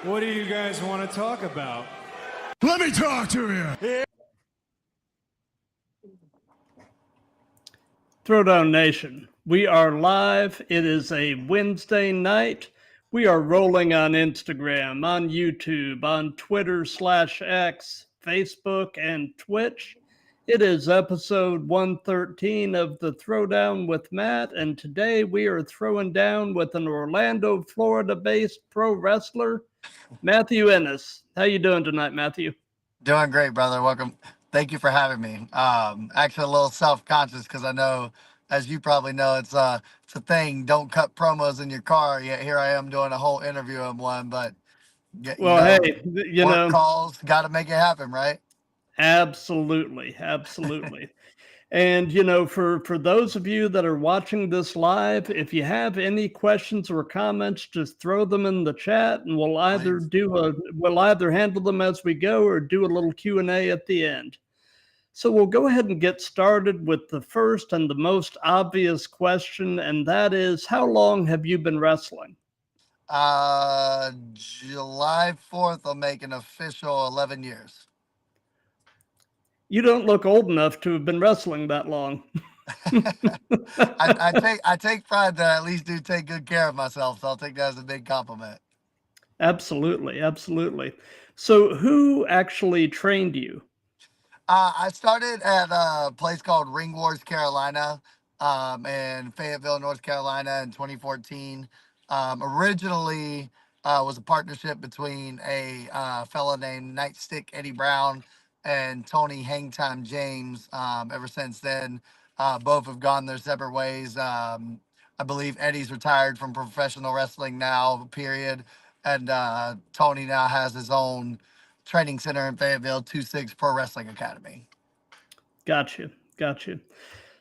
What do you guys want to talk about? Let me talk to you. Throwdown Nation, we are live. It is a Wednesday night. We are rolling on Instagram, on YouTube, on Twitter/X, Facebook, and Twitch. It is episode 113 of the Throwdown with Matt, and today we are throwing down with an Orlando, Florida-based pro wrestler, Matthew Ennis. How you doing tonight, Matthew? Doing great, brother. Welcome. Thank you for having me. Actually, a little self-conscious because I know, as you probably know, it's a thing. Don't cut promos in your car. Yet here I am doing a whole interview on one. But Well, hey, you work know, calls, got to make it happen, right? absolutely. And for those of you that are watching this live, if you have any questions or comments, just throw them in the chat, and we'll either handle them as we go or do a little Q&A at the end. So we'll go ahead and get started with the first and the most obvious question, and that is, how long have you been wrestling? July 4th, I'll make an official 11 years. You don't look old enough to have been wrestling that long. I take pride that I at least do take good care of myself, so I'll take that as a big compliment. Absolutely. So who actually trained you? I started at a place called Ring Wars Carolina in Fayetteville, North Carolina in 2014. Originally was a partnership between a fella named Nightstick Eddie Brown and Tony Hangtime James. Ever since then, both have gone their separate ways. I believe Eddie's retired from professional wrestling now, period. And Tony now has his own training center in Fayetteville, 2-6 Pro Wrestling Academy. Gotcha.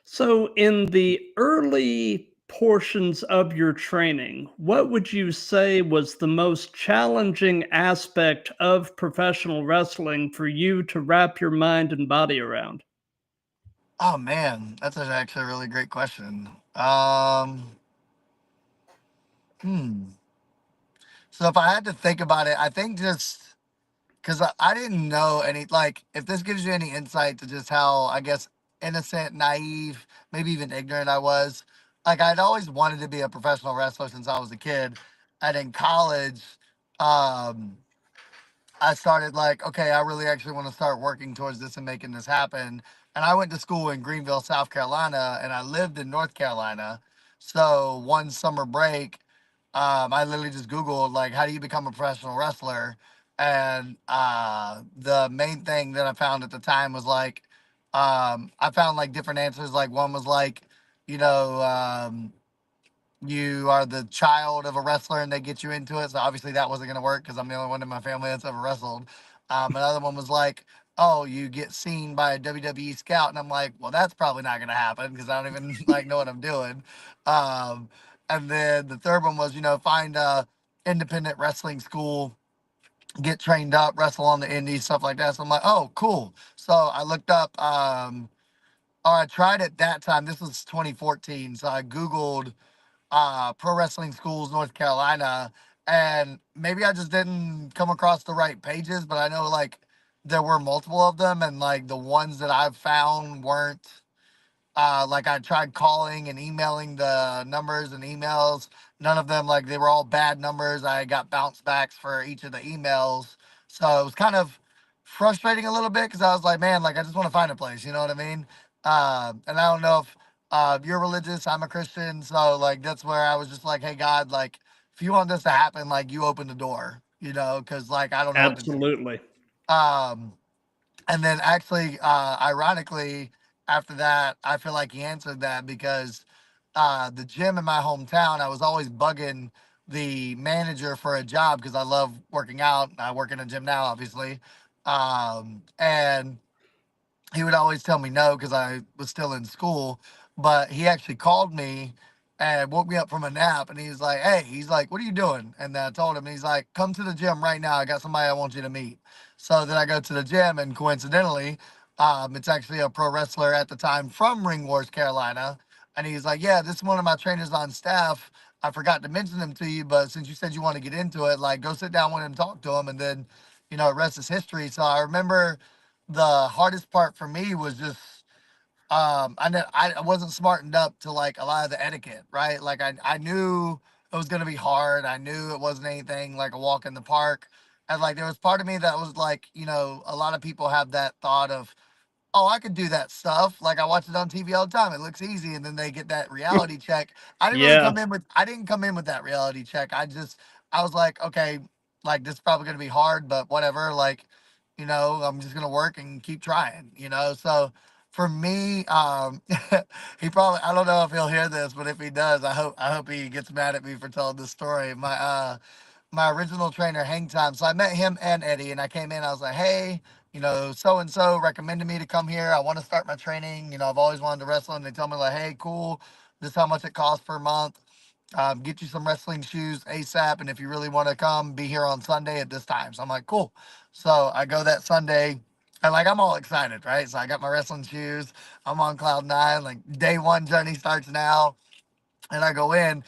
So in the early portions of your training, what would you say was the most challenging aspect of professional wrestling for you to wrap your mind and body around? Oh man, that's actually a really great question. So if I had to think about it, I think just because I didn't know any, like, if this gives you any insight to just how, I guess, innocent, naive, maybe even ignorant I was. Like, I'd always wanted to be a professional wrestler since I was a kid. And in college, um, I started like, okay, I really actually want to start working towards this and making this happen. And I went to school in Greenville, South Carolina, and I lived in North Carolina. So one summer break, I literally just Googled, like, how do you become a professional wrestler? And the main thing that I found at the time was like, I found like different answers. Like one was like, you know, you are the child of a wrestler and they get you into it. So obviously that wasn't going to work because I'm the only one in my family that's ever wrestled. Another one was like, oh, you get seen by a WWE scout. And I'm like, well, that's probably not going to happen because I don't even like know what I'm doing. And then the third one was, find a independent wrestling school, get trained up, wrestle on the indies, stuff like that. So I'm like, oh, cool. So I looked up, or I tried at that time. This was 2014. So I Googled pro wrestling schools, North Carolina, and maybe I just didn't come across the right pages, but I know like there were multiple of them, and like the ones that I've found weren't like I tried calling and emailing the numbers and emails. None of them, like they were all bad numbers. I got bounce backs for each of the emails. So it was kind of frustrating a little bit because I was like, man, like I just want to find a place, you know what I mean? And I don't know if you're religious, I'm a Christian. So like that's where I was just like, hey, God, like if you want this to happen, like you open the door, because like I don't know Absolutely. what to do. And then actually, ironically, after that, I feel like he answered that because the gym in my hometown, I was always bugging the manager for a job because I love working out. I work in a gym now, obviously. And he would always tell me no because I was still in school. But he actually called me and woke me up from a nap. And he's like, hey, he's like, what are you doing? And then I told him, and he's like, come to the gym right now. I got somebody I want you to meet. So then I go to the gym, and coincidentally, it's actually a pro wrestler at the time from Ring Wars, Carolina. And he's like, yeah, this is one of my trainers on staff. I forgot to mention them to you, but since you said you want to get into it, like go sit down with him, talk to him, and then, the rest is history. So I remember the hardest part for me was just I wasn't smartened up to like a lot of the etiquette, right? Like I knew it was gonna be hard. I knew it wasn't anything like a walk in the park. And like there was part of me that was like, a lot of people have that thought of, oh, I could do that stuff. Like I watch it on TV all the time. It looks easy, and then they get that reality check. Yeah. I didn't come in with that reality check. I was like, okay, like this is probably gonna be hard, but whatever. Like, I'm just gonna work and keep trying. So for me, he probably I don't know if he'll hear this, but if he does, I hope he gets mad at me for telling this story. My original trainer, Hang Time. So I met him and Eddie, and I came in. I was like, hey, so and so recommended me to come here. I want to start my training. I've always wanted to wrestle, and they tell me like, hey, cool. This is how much it costs per month. Get you some wrestling shoes ASAP, and if you really want to come, be here on Sunday at this time. So I'm like, cool. So I go that Sunday. And like I'm all excited, right? So I got my wrestling shoes. I'm on cloud nine. Like day one journey starts now. And I go in,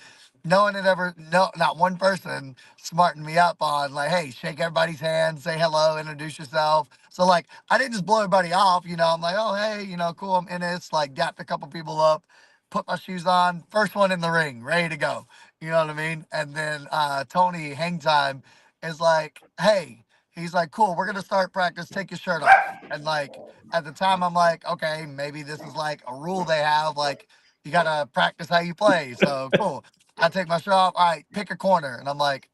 no one had ever, no, not one person smartened me up on like, hey, shake everybody's hand, say hello, introduce yourself. So like, I didn't just blow everybody off. I'm like, oh hey, cool, I'm Ennis. Like, gapped a couple people up, put my shoes on, first one in the ring, ready to go. You know what I mean? And then Tony Hang Time is like, hey, he's like, cool, we're gonna start practice. Take your shirt off. And like at the time, I'm like, okay, maybe this is like a rule they have, like you gotta practice how you play. So cool. I take my shirt off. All right, pick a corner. And I'm like,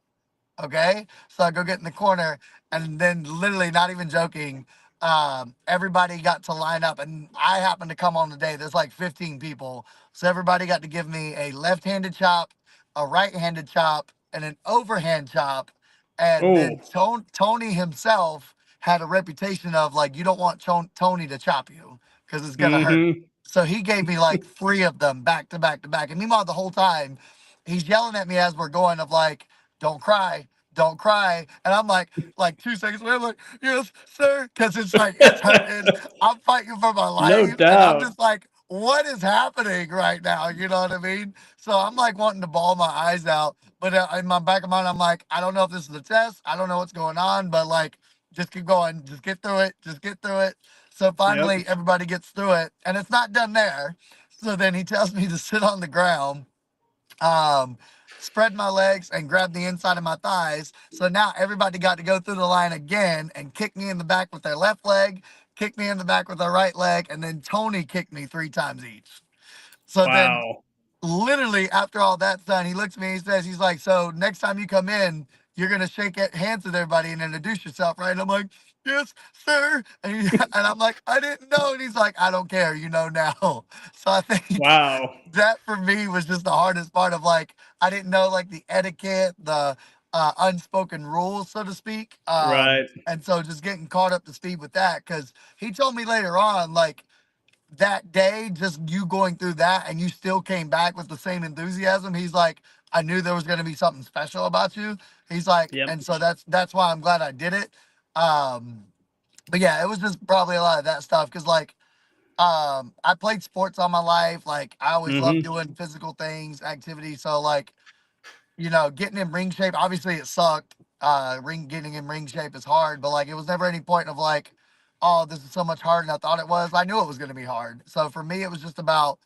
okay. So I go get in the corner, and then literally, not even joking, everybody got to line up. And I happened to come on the day. There's like 15 people. So everybody got to give me a left-handed chop, a right-handed chop, and an overhand chop. And Oh. then Tony himself had a reputation of like, you don't want Tony to chop you because it's gonna hurt. Mm-hmm. So he gave me like three of them back to back to back. And meanwhile, the whole time he's yelling at me as we're going of like, don't cry, don't cry. And I'm like 2 seconds later, I'm like, yes, sir. Cause it's like, it's hurting. I'm fighting for my No life. And I'm doubt. just like, what is happening right now? You know what I mean? So I'm like wanting to bawl my eyes out. But in my back of mind, I'm like, I don't know if this is a test. I don't know what's going on, but like, just keep going. Just get through it. Just get through it. So Yep. finally, everybody gets through it, and it's not done there. So then he tells me to sit on the ground, um, spread my legs, and grab the inside of my thighs. So now everybody got to go through the line again and kick me in the back with their left leg, kick me in the back with their right leg, and then Tony kicked me 3 times each. So then Wow. literally after all that's done, he looks at me and he says, he's like, so next time you come in, you're gonna shake hands with everybody and introduce yourself, right? And I'm like, yes, sir. And I'm like, I didn't know. And he's like, I don't care, you know now. So I think Wow. that for me was just the hardest part of like, I didn't know like the etiquette, the unspoken rules, so to speak. Right. And so just getting caught up to speed with that, because he told me later on, like, that day, just you going through that and you still came back with the same enthusiasm. He's like, I knew there was going to be something special about you. He's like, Yep. and so that's why I'm glad I did it. Um, but yeah, it was just probably a lot of that stuff because like I played sports all my life. Like I always loved Mm-hmm. doing physical things, activities. So like getting in ring shape. Obviously, it sucked. Getting in ring shape is hard, but like it was never any point of like, oh, this is so much harder than I thought it was. I knew it was going to be hard. So for me, it was just about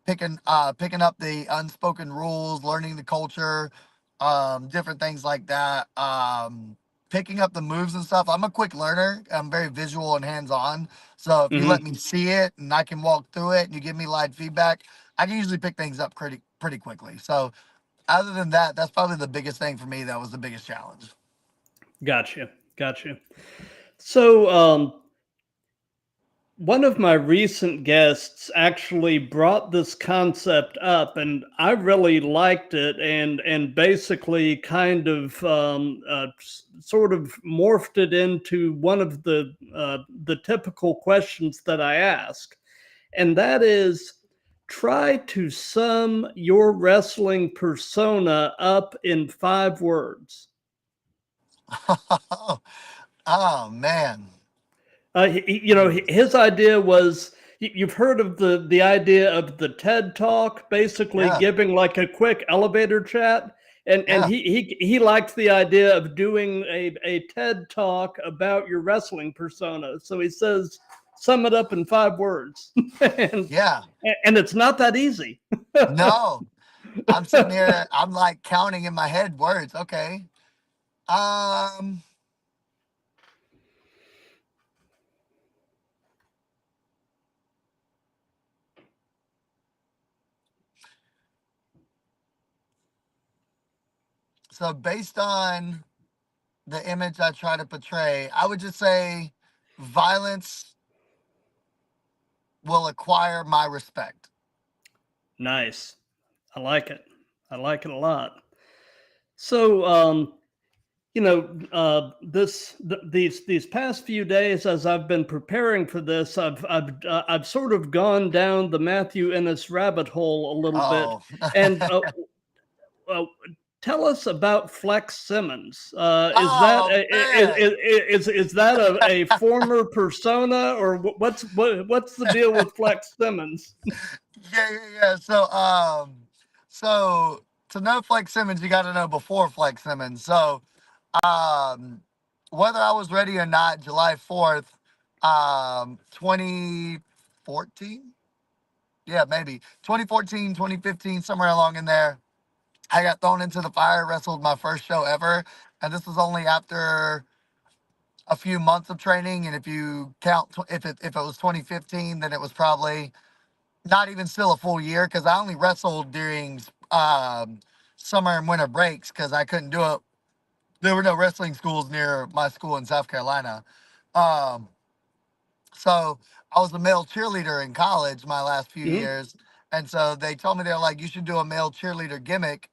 picking up the unspoken rules, learning the culture, different things like that. Picking up the moves and stuff. I'm a quick learner. I'm very visual and hands on. So if you let Mm-hmm. me see it and I can walk through it and you give me live feedback, I can usually pick things up pretty quickly. So other than that, that's probably the biggest thing for me. That was the biggest challenge. Gotcha. Gotcha. So, one of my recent guests actually brought this concept up, and I really liked it, and basically kind of sort of morphed it into one of the typical questions that I ask, and that is, try to sum your wrestling persona up in 5 words. Oh man. His idea was, you've heard of the idea of the TED Talk, basically Yeah. giving like a quick elevator chat, and Yeah. he liked the idea of doing a TED Talk about your wrestling persona. So he says, sum it up in 5 words, and Yeah. it's not that easy. No, I'm sitting here, I'm like counting in my head words. Okay. Um, so based on the image I try to portray, I would just say violence will acquire my respect. Nice. I like it. I like it a lot. So, these past few days, as I've been preparing for this, I've sort of gone down the Matthew Ennis rabbit hole a little bit, Oh, and uh, tell us about Flex Simmons. oh man. Is that a former persona, or what's the deal with Flex Simmons? Yeah. So to know Flex Simmons, you got to know before Flex Simmons. So, um, whether I was ready or not, July 4th, 2014, yeah, maybe 2014, 2015, somewhere along in there, I got thrown into the fire, wrestled my first show ever. And this was only after a few months of training. And if you count, if it was 2015, then it was probably not even still a full year because I only wrestled during summer and winter breaks because I couldn't do it. There were no wrestling schools near my school in South Carolina. Um, so I was a male cheerleader in college my last few Hmm. years. And so they told me, they're like, you should do a male cheerleader gimmick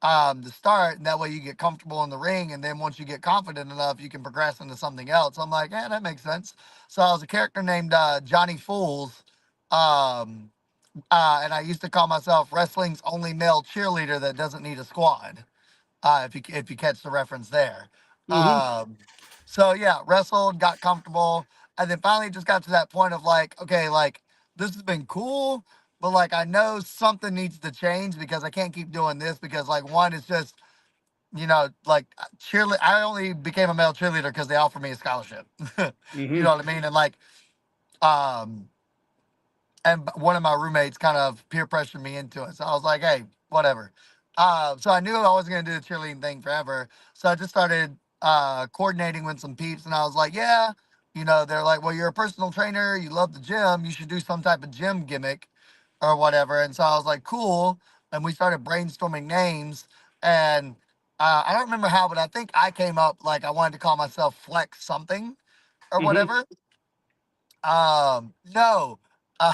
to start. And that way you get comfortable in the ring. And then once you get confident enough, you can progress into something else. I'm like, yeah, that makes sense. So I was a character named Johnny Fools. Um, and I used to call myself wrestling's only male cheerleader that doesn't need a squad. If you catch the reference there. Hmm. Um, so yeah, wrestled, got comfortable, and then finally just got to that point of like, okay, like this has been cool, but like I know something needs to change because I can't keep doing this because like one is just like cheerleader. I only became a male cheerleader because they offered me a scholarship. You Hmm. know what I mean? And like um and one of my roommates kind of peer pressured me into it. So I was like, hey, whatever. So I knew I wasn't going to do the cheerleading thing forever. So I just started coordinating with some peeps. And I was like, yeah, they're like, well, you're a personal trainer. You love the gym. You should do some type of gym gimmick or whatever. And so I was like, cool. And we started brainstorming names. And I don't remember how, but I think I came up like I wanted to call myself Flex something or Hmm. whatever. No. Uh,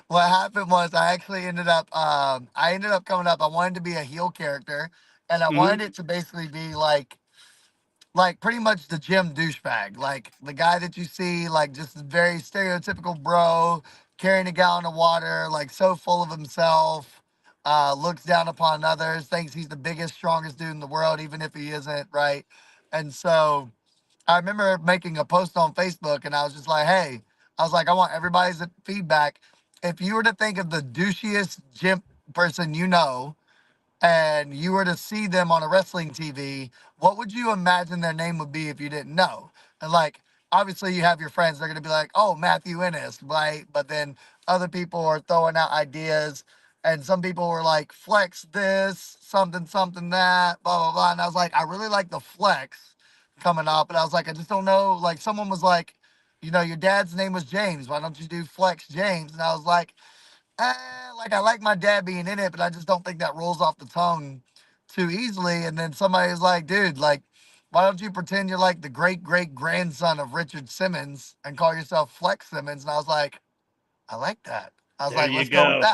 what happened was I ended up coming up. I wanted to be a heel character, and I Hmm. wanted it to basically be like pretty much the gym douchebag, like the guy that you see, like just a very stereotypical bro carrying a gallon of water, like so full of himself, looks down upon others, thinks he's the biggest, strongest dude in the world, even if he isn't, right? And so I remember making a post on Facebook and I was just like, hey, I was like, I want everybody's feedback. If you were to think of the douchiest gym person and you were to see them on a wrestling TV, what would you imagine their name would be if you didn't know? And like, obviously, you have your friends, they're going to be like, oh, Matthew Ennis, right? But then other people are throwing out ideas. And some people were like, flex this, something, something that, blah, blah, blah. And I was like, I really like the flex coming up. And I was like, I just don't know. Like, someone was like, your dad's name was James. Why don't you do Flex James? And I was like I like my dad being in it, but I just don't think that rolls off the tongue too easily. And then somebody was like, dude, like, why don't you pretend you're like the great great grandson of Richard Simmons and call yourself Flex Simmons? And I was like, I like that. I was There like, you let's go with go.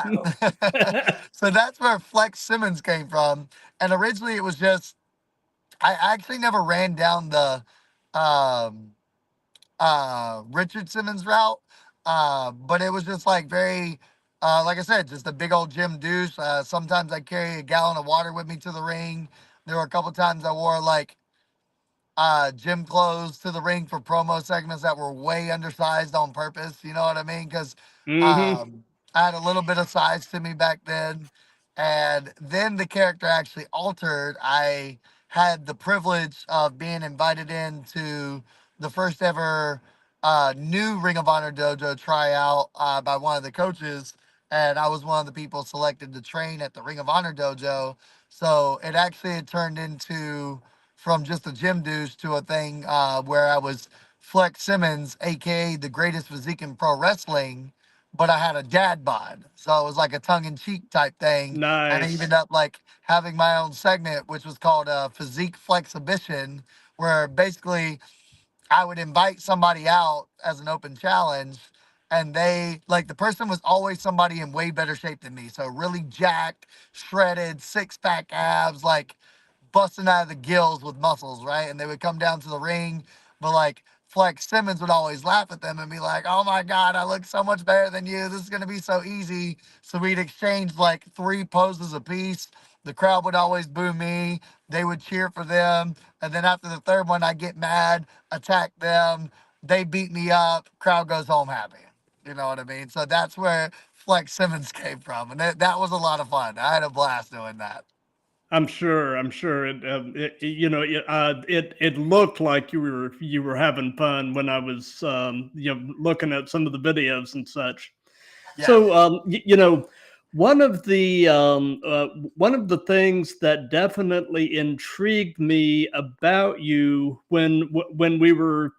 that. So that's where Flex Simmons came from. And originally it was just, I actually never ran down the um, Richard Simmons route. But it was just like very, like I said, just a big old gym douche. Sometimes I carry a gallon of water with me to the ring. There were a couple times I wore like gym clothes to the ring for promo segments that were way undersized on purpose. You know what I mean? Because Mm-hmm. I had a little bit of size to me back then. And then the character actually altered. I had the privilege of being invited into the first ever new Ring of Honor dojo tryout by one of the coaches. And I was one of the people selected to train at the Ring of Honor dojo. So it actually had turned into from just a gym douche to a thing where I was Flex Simmons, aka the greatest physique in pro wrestling, but I had a dad bod. So it was like a tongue in cheek type thing. And I Nice. ended up like having my own segment, which was called Physique Flexibition, where basically I would invite somebody out as an open challenge. And they like the person was always somebody in way better shape than me. So really jacked, shredded, six pack abs, like busting out of the gills with muscles, right? And they would come down to the ring, but like Flex Simmons would always laugh at them and be like, "Oh my God, I look so much better than you. This is gonna be so easy." So we'd exchange like three poses apiece. The crowd would always boo me. They would cheer for them. And then after the third one, I'd get mad, attack them. They beat me up. Crowd goes home happy. You know what I mean? So that's where Flex Simmons came from. And that was a lot of fun. I had a blast doing that. I'm sure. I'm sure. It looked like you were having fun when I was looking at some of the videos and such. Yes. So, one of the one of the things that definitely intrigued me about you when we were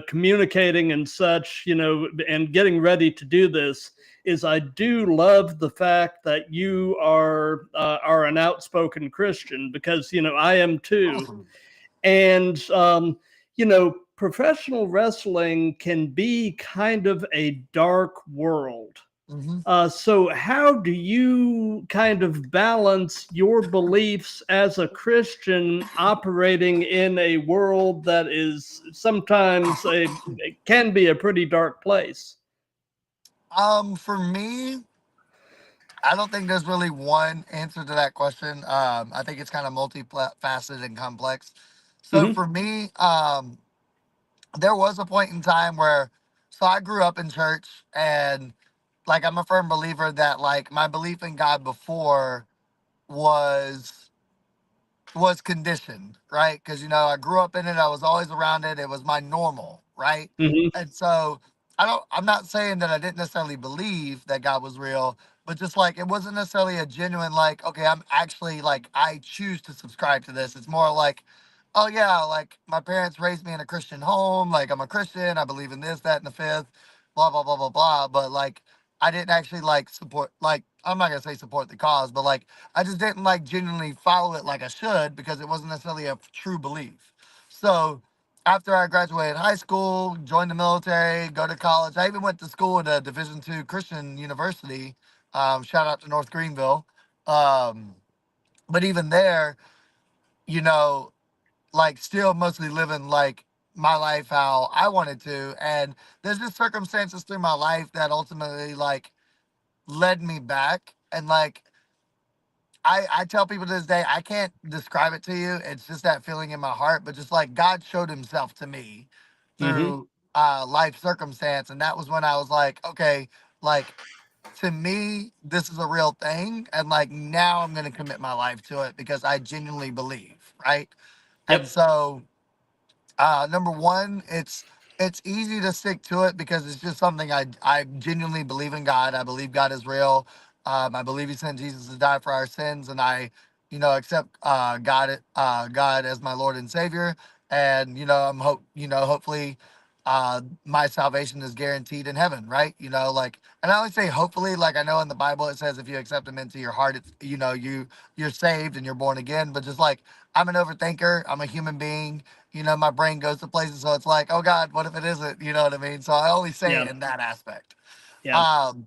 communicating and such, and getting ready to do this, is I do love the fact that you are an outspoken Christian, because I am too. Awesome. And professional wrestling can be kind of a dark world. Hmm. So how do you kind of balance your beliefs as a Christian operating in a world that is sometimes it can be a pretty dark place? For me, I don't think there's really one answer to that question. I think it's kind of multifaceted and complex. So Hmm. for me, there was a point in time where, so I grew up in church and like I'm a firm believer that like my belief in God before was was conditioned, right? Because I grew up in it, I was always around it, it was my normal, right? Hmm. And so I'm not saying that I didn't necessarily believe that God was real, but just like it wasn't necessarily a genuine like, okay, I'm actually like I choose to subscribe to this. It's more like, oh yeah, like my parents raised me in a Christian home, like I'm a Christian, I believe in this, that, and the fifth, blah blah blah blah blah. But like I didn't actually like support like I'm not gonna say support the cause, but like I just didn't like genuinely follow it like I should because it wasn't necessarily a true belief. So after I graduated high school, joined the military, go to college. I even went to school at a Division II Christian university. Shout out to North Greenville. Um, but even there, you know, like still mostly living like my life how I wanted to. And there's just circumstances through my life that ultimately like led me back. And like I tell people to this day, I can't describe it to you. It's just that feeling in my heart. But just like God showed himself to me Hmm. through life circumstance. And that was when I was like, okay, like to me, this is a real thing. And like now I'm going to commit my life to it because I genuinely believe. Right. And Yep. so number one, it's easy to stick to it because it's just something I genuinely believe in God. I believe God is real. I believe He sent Jesus to die for our sins, and I, accept God as my Lord and Savior. And hopefully, my salvation is guaranteed in heaven, right? Like, and I always say hopefully, like I know in the Bible it says if you accept Him into your heart, it's you're saved and you're born again. But just like I'm an overthinker, I'm a human being, my brain goes to places. So it's like, oh God, what if it isn't? You know what I mean? So I only say Yeah. it in that aspect. Yeah. Um,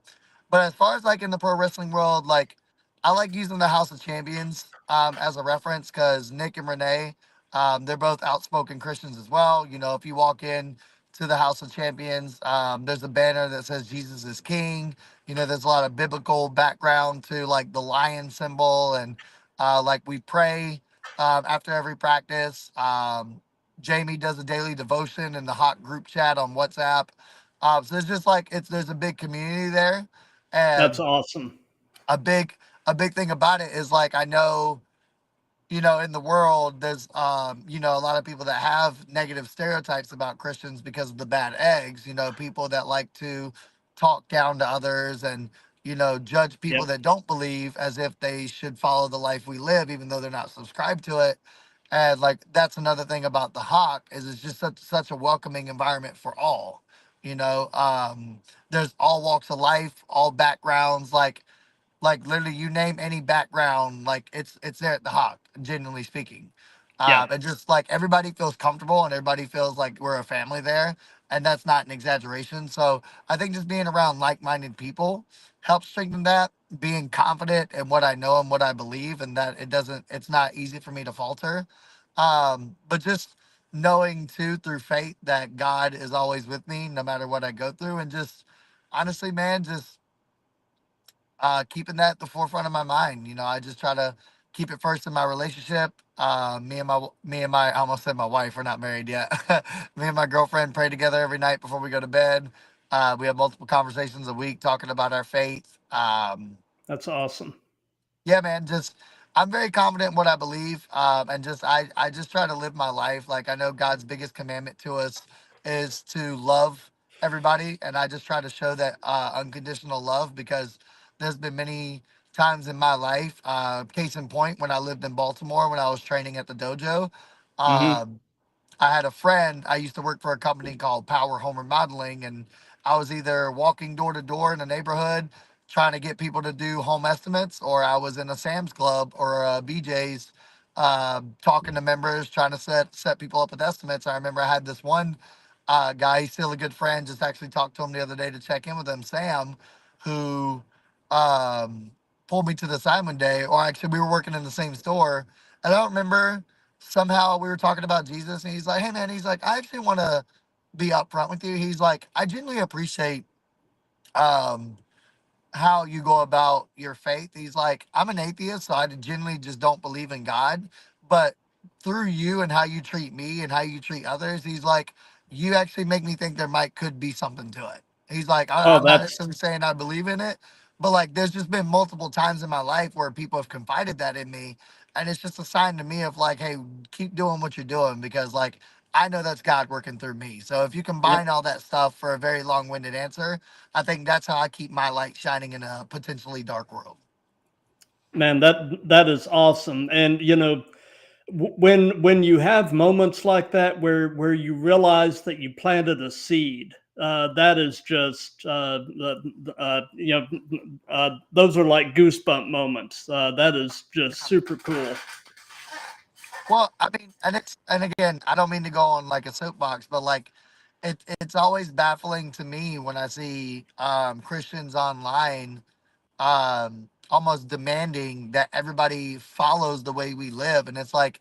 but as far as like in the pro wrestling world, like I like using the House of Champions as a reference because Nick and Renee, they're both outspoken Christians as well. If you walk in to the House of Champions, there's a banner that says Jesus is King. There's a lot of biblical background to like the lion symbol and like we pray after every practice. Jamie does a daily devotion in the hot group chat on WhatsApp. So it's just like there's a big community there, That's and awesome. a big a big thing about it is like I know, you know, in the world, there's, you know, a lot of people that have negative stereotypes about Christians because of the bad eggs, you know, people that like to talk down to others and, you know, judge people Yep. that don't believe as if they should follow the life we live, even though they're not subscribed to it. And like, that's another thing about the Hawk is it's just such a welcoming environment for all, you know, there's all walks of life, all backgrounds, like literally you name any background, like it's there at the Hawk, genuinely speaking. Yeah. And just like everybody feels comfortable and everybody feels like we're a family there, and that's not an exaggeration. So I think just being around like-minded people helps strengthen that, being confident in what I know and what I believe, and that it's not easy for me to falter. But just knowing too through faith that God is always with me no matter what I go through, and just honestly, man, just keeping that at the forefront of my mind. You know, I just try to keep it first in my relationship. Me and my I almost said my wife. We're not married yet. Me and my girlfriend pray together every night before we go to bed. We have multiple conversations a week talking about our faith. That's awesome. Yeah, man, just I'm very confident in what I believe, and just I just try to live my life like I know God's biggest commandment to us is to love everybody, and I just try to show that unconditional love because there's been many times in my life, case in point, when I lived in Baltimore when I was training at the dojo. Hmm. um, I had a friend. I used to work for a company called Power Home Remodeling, and I was either walking door to door in the neighborhood trying to get people to do home estimates, or I was in a Sam's Club or a BJ's talking to members, trying to set people up with estimates. I remember I had this one guy, he's still a good friend. Just actually talked to him the other day to check in with him, Sam, who um, pulled me to the side one day, or actually we were working in the same store, and I don't remember somehow we were talking about Jesus, and he's like, "Hey man," he's like, "I actually want to be upfront with you." He's like, "I genuinely appreciate um how you go about your faith." He's like, "I'm an atheist, so I genuinely just don't believe in God. But through you and how you treat me and how you treat others," he's like, "you actually make me think there might could be something to it." He's like, Oh, I'm not that's necessarily saying I believe in it, but like, there's just been multiple times in my life where people have confided that in me. And it's just a sign to me of like, hey, keep doing what you're doing because like, I know that's God working through me. So if you yep. combine all that stuff for a very long winded answer, I think that's how I keep my light shining in a potentially dark world. Man, that is awesome. And you know, when you have moments like that where you realize that you planted a seed, that is just you know, those are like goosebump moments. That is just super cool. Well, I mean, and again, I don't mean to go on like a soapbox, but like it's always baffling to me when I see Christians online almost demanding that everybody follows the way we live, and it's like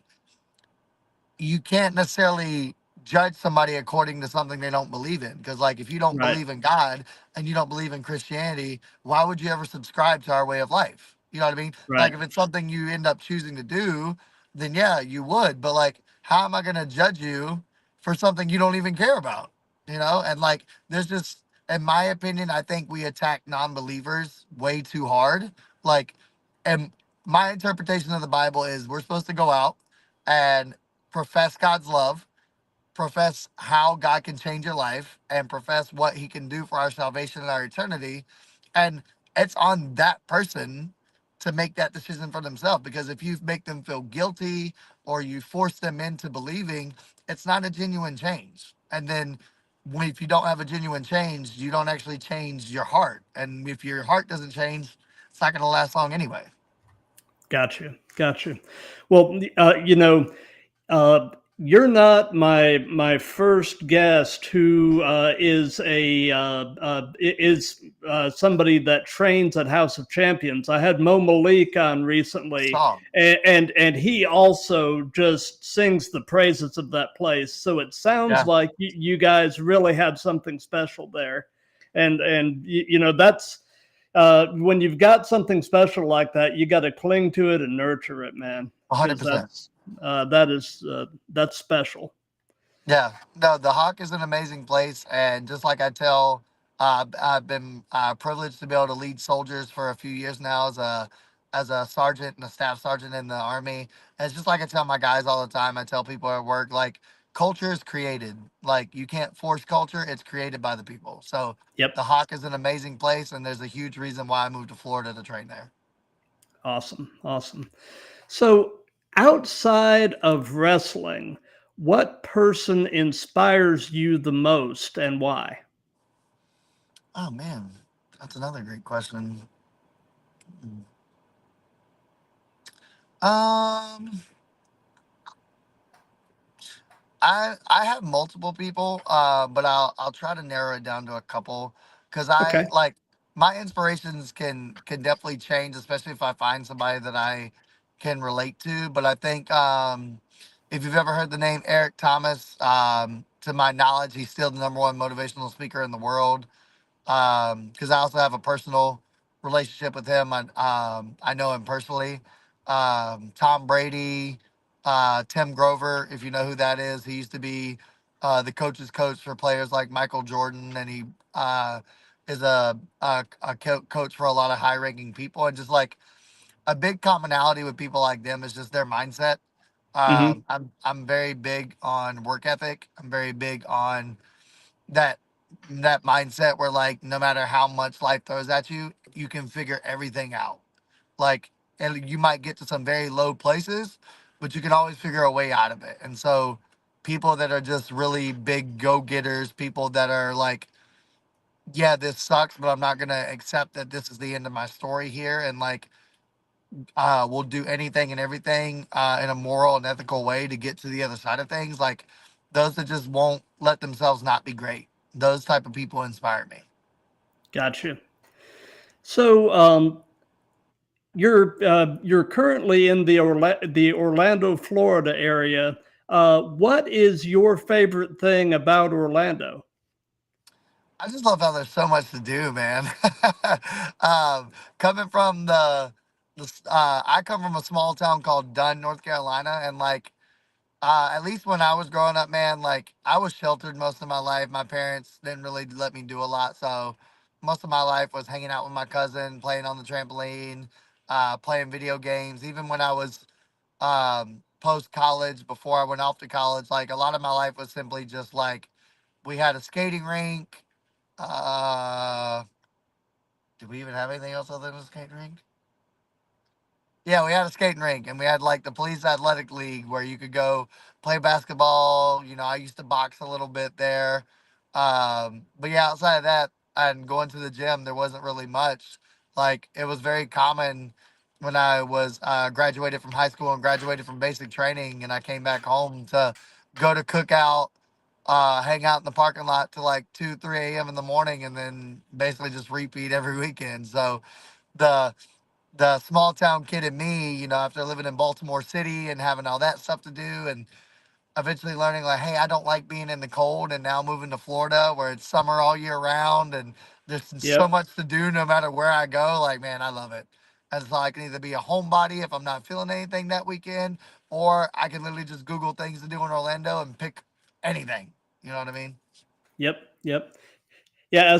you can't necessarily judge somebody according to something they don't believe in. Because, like, if you don't Right. believe in God and you don't believe in Christianity, why would you ever subscribe to our way of life? You know what I mean? Right. Like, if it's something you end up choosing to do, then yeah, you would. But, like, how am I going to judge you for something you don't even care about? You know? And, like, there's just, in my opinion, I think we attack non believers way too hard. Like, and my interpretation of the Bible is we're supposed to go out and profess God's love, profess how God can change your life, and profess what He can do for our salvation and our eternity. And it's on that person to make that decision for themselves. Because if you make them feel guilty or you force them into believing, it's not a genuine change. And then if you don't have a genuine change, you don't actually change your heart. And if your heart doesn't change, it's not going to last long anyway. Gotcha. Gotcha. Well, you know, uh, you're not my first guest who is somebody that trains at House of Champions. I had Mo Malik on recently, So, and he also just sings the praises of that place. So it sounds yeah, like you guys really have something special there, and you know that's when you've got something special like that, you got to cling to it and nurture it, man, because 100%. that's special. Yeah, no, the Hawk is an amazing place, and just like I tell, I've been privileged to be able to lead soldiers for a few years now as a sergeant and a staff sergeant in the Army. And it's just like I tell my guys all the time. I tell people at work, like, culture is created. Like, you can't force culture; it's created by the people. So Yep. the Hawk is an amazing place, and there's a huge reason why I moved to Florida to train there. Awesome. Awesome. So, outside of wrestling, what person inspires you the most and why? Oh man, that's another great question. Um. I have multiple people, but I'll try to narrow it down to a couple because I Okay. like my inspirations can definitely change, especially if I find somebody that I can relate to. But I think if you've ever heard the name Eric Thomas, to my knowledge, he's still the number one motivational speaker in the world. Because I also have a personal relationship with him. I know him personally. Tom Brady, Tim Grover, if you know who that is, he used to be the coach's coach for players like Michael Jordan, and he is a coach for a lot of high-ranking people. And just like a big commonality with people like them is just their mindset. Hmm. I'm very big on work ethic. I'm very big on that that mindset where like no matter how much life throws at you, you can figure everything out. Like, and you might get to some very low places, but you can always figure a way out of it. And so people that are just really big go-getters, people that are like, yeah, this sucks, but I'm not gonna accept that this is the end of my story here, and like will do anything and everything in a moral and ethical way to get to the other side of things. Like those that just won't let themselves not be great. Those type of people inspire me. Gotcha. So, you're currently in the Orlando, Florida area. What is your favorite thing about Orlando? I just love how there's so much to do, man. Coming from I come from a small town called Dunn, North Carolina, and like at least when I was growing up, man, like I was sheltered most of my life. My parents didn't really let me do a lot, so most of my life was hanging out with my cousin, playing on the trampoline, playing video games. Even when I was post college, before I went off to college, like a lot of my life was simply just like we had a skating rink. Uh, did we even have anything else other than a skating rink? Yeah, we had a skating rink, and we had like the police athletic league where you could go play basketball. You know, I used to box a little bit there. But yeah, outside of that and going to the gym, there wasn't really much. Like it was very common when I was graduated from high school and graduated from basic training, and I came back home to go to cookout, hang out in the parking lot till like 2, 3 a.m. in the morning, and then basically just repeat every weekend. So the the small town kid in me, you know, after living in Baltimore City and having all that stuff to do, and eventually learning like, hey, I don't like being in the cold, and now moving to Florida where it's summer all year round and there's so Yep. much to do no matter where I go. Like, man, I love it. And so I can either be a homebody if I'm not feeling anything that weekend, or I can literally just Google things to do in Orlando and pick anything. You know what I mean? Yep. Yep. Yeah,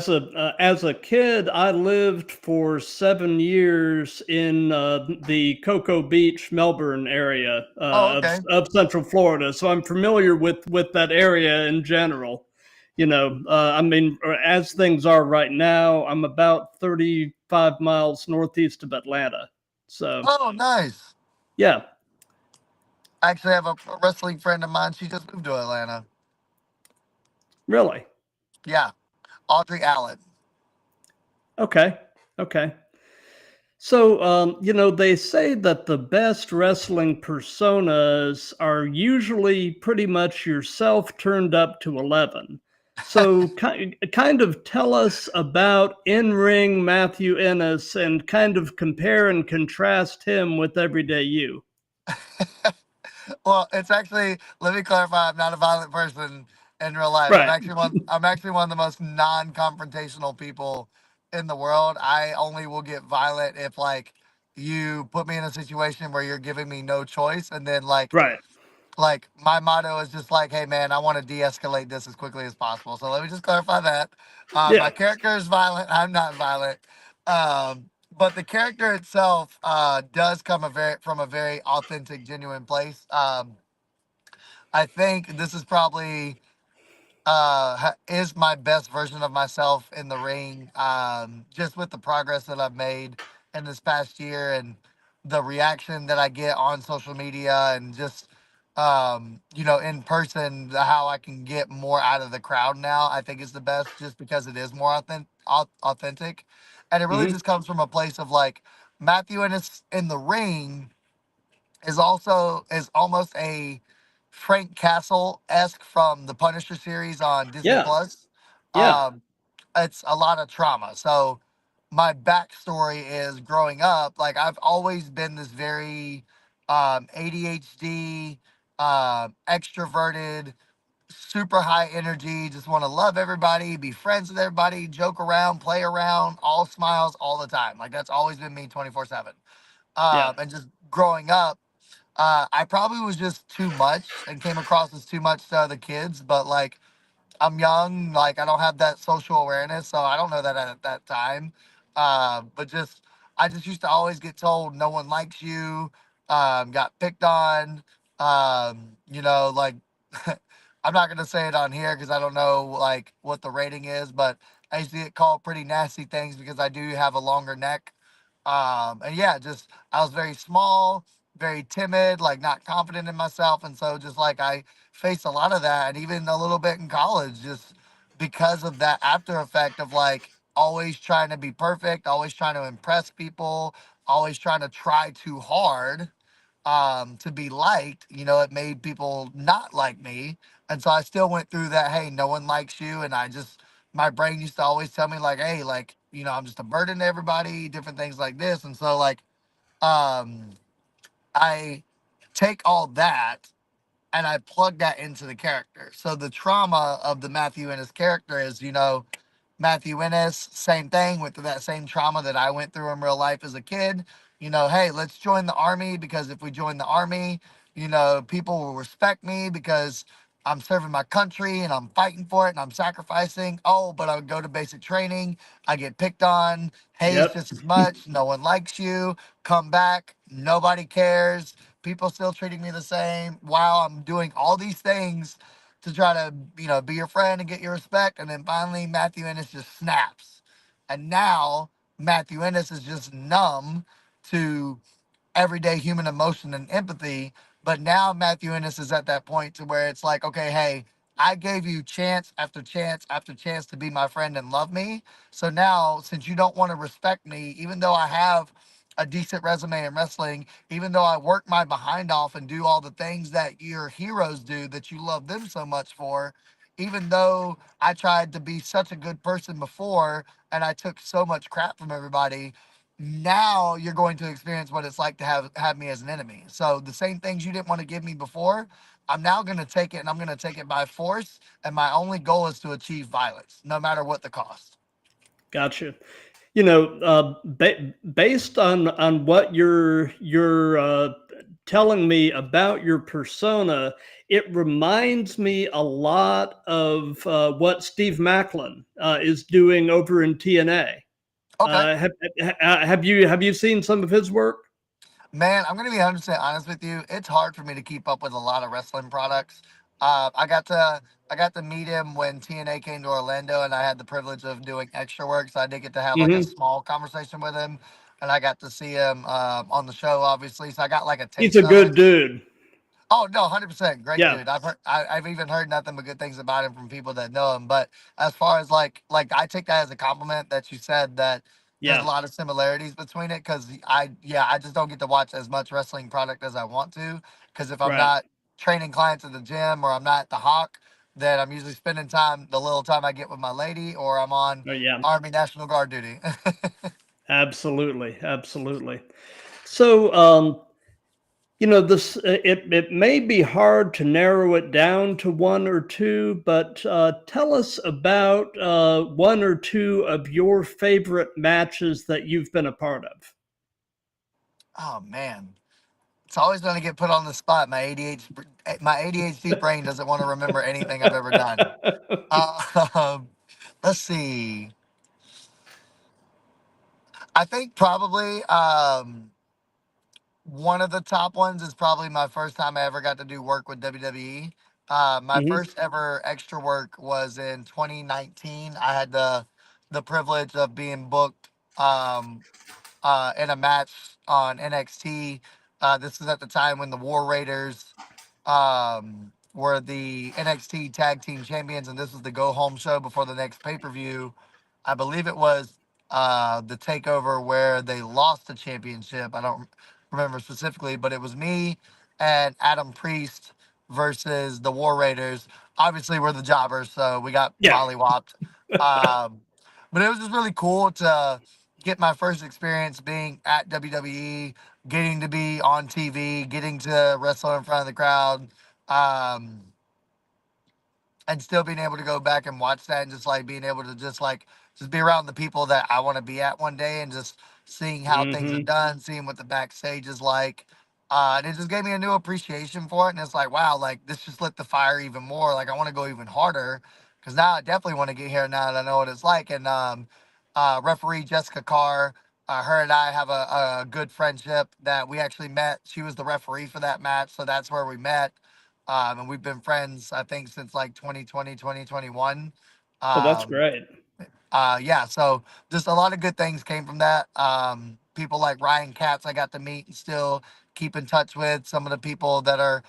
as a kid, I lived for 7 years in the Cocoa Beach, Melbourne area Oh, okay. of Central Florida, so I'm familiar with that area in general. You know, I mean, as things are right now, I'm about 35 miles northeast of Atlanta. So, Oh, nice. yeah, I actually have a wrestling friend of mine. She just moved to Atlanta. really, Yeah, Audrey Allen. okay, okay. So, you know, they say that the best wrestling personas are usually pretty much yourself turned up to 11. So, kind of tell us about in ring Matthew Ennis and kind of compare and contrast him with everyday you. Well, it's actually, let me clarify, I'm not a violent person in real life. Right, I'm actually one of the most non-confrontational people in the world. I only will get violent if like you put me in a situation where you're giving me no choice, and then like right. like my motto is just like, hey man, I want to de-escalate this as quickly as possible. So let me just clarify that. My Yeah. character is violent. I'm not violent. But the character itself does come from a very authentic, genuine place. I think this is probably is my best version of myself in the ring. Just with the progress that I've made in this past year and the reaction that I get on social media and just in person, how I can get more out of the crowd now, I think is the best just because it is more authentic. And it really Hmm. just comes from a place of like Matthew Ennis in the ring is almost a Frank Castle esque from the Punisher series on Disney Yeah. Plus. Yeah. Um, it's a lot of trauma. So my backstory is growing up, like I've always been this very ADHD, extroverted, super high energy, just want to love everybody, be friends with everybody, joke around, play around, all smiles all the time. Like that's always been me 24/7. Yeah. And just growing up, I probably was just too much and came across as too much to other kids, but like I'm young, like I don't have that social awareness, so I don't know that at that time. But just I just used to always get told no one likes you, got picked on, like I'm not gonna say it on here because I don't know like what the rating is, but I used to get called pretty nasty things because I do have a longer neck. And yeah, just I was very small, very timid, like not confident in myself, and so just like I faced a lot of that, and even a little bit in college, just because of that after effect of like always trying to be perfect, always trying to impress people, always trying to try too hard to be liked. It made people not like me, and so I still went through that. Hey, no one likes you, and my brain used to always tell me like, hey, like I'm just a burden to everybody, different things like this, and so like um, I take all that and I plug that into the character. So the trauma of the Matthew Ennis character is, Matthew Ennis, same thing, went through that same trauma that I went through in real life as a kid. Hey, let's join the army because if we join the army, people will respect me because I'm serving my country and I'm fighting for it and I'm sacrificing. Oh, but I would go to basic training. I get picked on, hazed Yep. just as much. No one likes you. Come back. Nobody cares. People still treating me the same while I'm doing all these things to try to, be your friend and get your respect. And then finally, Matthew Ennis just snaps. And now Matthew Ennis is just numb to everyday human emotion and empathy. But now Matthew Ennis is at that point to where it's like, okay, hey, I gave you chance after chance after chance to be my friend and love me. So now, since you don't want to respect me, even though I have a decent resume in wrestling, even though I work my behind off and do all the things that your heroes do that you love them so much for, even though I tried to be such a good person before and I took so much crap from everybody, now you're going to experience what it's like to have me as an enemy. So the same things you didn't want to give me before, I'm now going to take it and I'm going to take it by force. And my only goal is to achieve violence, no matter what the cost. Gotcha. Based on what you're telling me about your persona, it reminds me a lot of what Steve Macklin is doing over in TNA. Okay. Have you seen some of his work? Man, I'm gonna be 100% honest with you. It's hard for me to keep up with a lot of wrestling products. I got to meet him when TNA came to Orlando, and I had the privilege of doing extra work, so I did get to have like a Hmm. small conversation with him, and I got to see him on the show, obviously. So I got like a He's a taste of it. good dude. Oh no, 100% great Yeah, dude. I've even heard nothing but good things about him from people that know him. But as far as like I take that as a compliment that you said that there's a yeah, lot of similarities between it because I just don't get to watch as much wrestling product as I want to because if I'm right. not training clients at the gym or I'm not at the Hawk, then I'm usually spending time the little time I get with my lady or I'm on Oh, yeah, Army National Guard duty. absolutely, absolutely. So, this it may be hard to narrow it down to one or two, but tell us about one or two of your favorite matches that you've been a part of. Oh man. It's always going to get put on the spot. My ADHD brain doesn't want to remember anything I've ever done. Um, let's see. I think probably one of the top ones is probably my first time I ever got to do work with WWE. My Hmm. first ever extra work was in 2019. I had the privilege of being booked in a match on NXT. This is at the time when the War Raiders were the NXT Tag Team Champions, and this was the go home show before the next pay per view. I believe it was the takeover where they lost the championship. I don't remember specifically, but it was me and Adam Priest versus the War Raiders. Obviously, we're the jobbers, so we got Yeah. mollywopped. Um, but it was just really cool to get my first experience being at WWE, getting to be on TV, getting to wrestle in front of the crowd. Um, and still being able to go back and watch that and just like being able to just be around the people that I want to be at one day and just seeing how things are Hmm. done, seeing what the backstage is like. And it just gave me a new appreciation for it. And it's like, wow, like this just lit the fire even more. Like I want to go even harder because now I definitely want to get here now that I know what it's like. And referee Jessica Carr, her and I have a good friendship that we actually met. She was the referee for that match. So that's where we met, and we've been friends, I think, since like 2020, 2021. Oh, that's Um, great. yeah, so just a lot of good things came from that. People like Ryan Katz I got to meet and still keep in touch with. Some of the people that are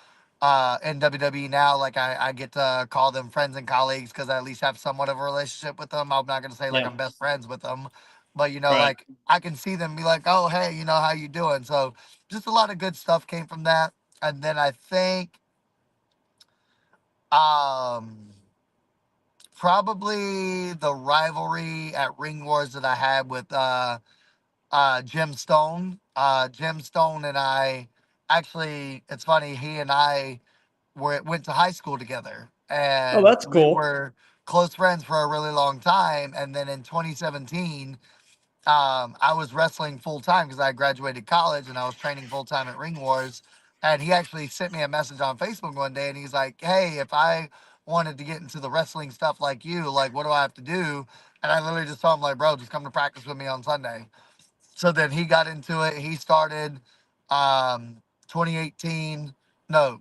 in WWE now, like I get to call them friends and colleagues because I at least have somewhat of a relationship with them. I'm not going to say like Yeah. I'm best friends with them, but Right. like I can see them and be like, oh, hey, how you doing? So just a lot of good stuff came from that. And then I think um, probably the rivalry at Ring Wars that I had with Jim Stone. Jim Stone and I actually, it's funny, he and I went to high school together, Oh, and that's we cool. were close friends for a really long time. And then in 2017, I was wrestling full time because I graduated college and I was training full time at Ring Wars. And he actually sent me a message on Facebook one day and he's like, hey, if I wanted to get into the wrestling stuff like you, like, what do I have to do? And I literally just told him, like, bro, just come to practice with me on Sunday. So then he got into it. He started 2018, no,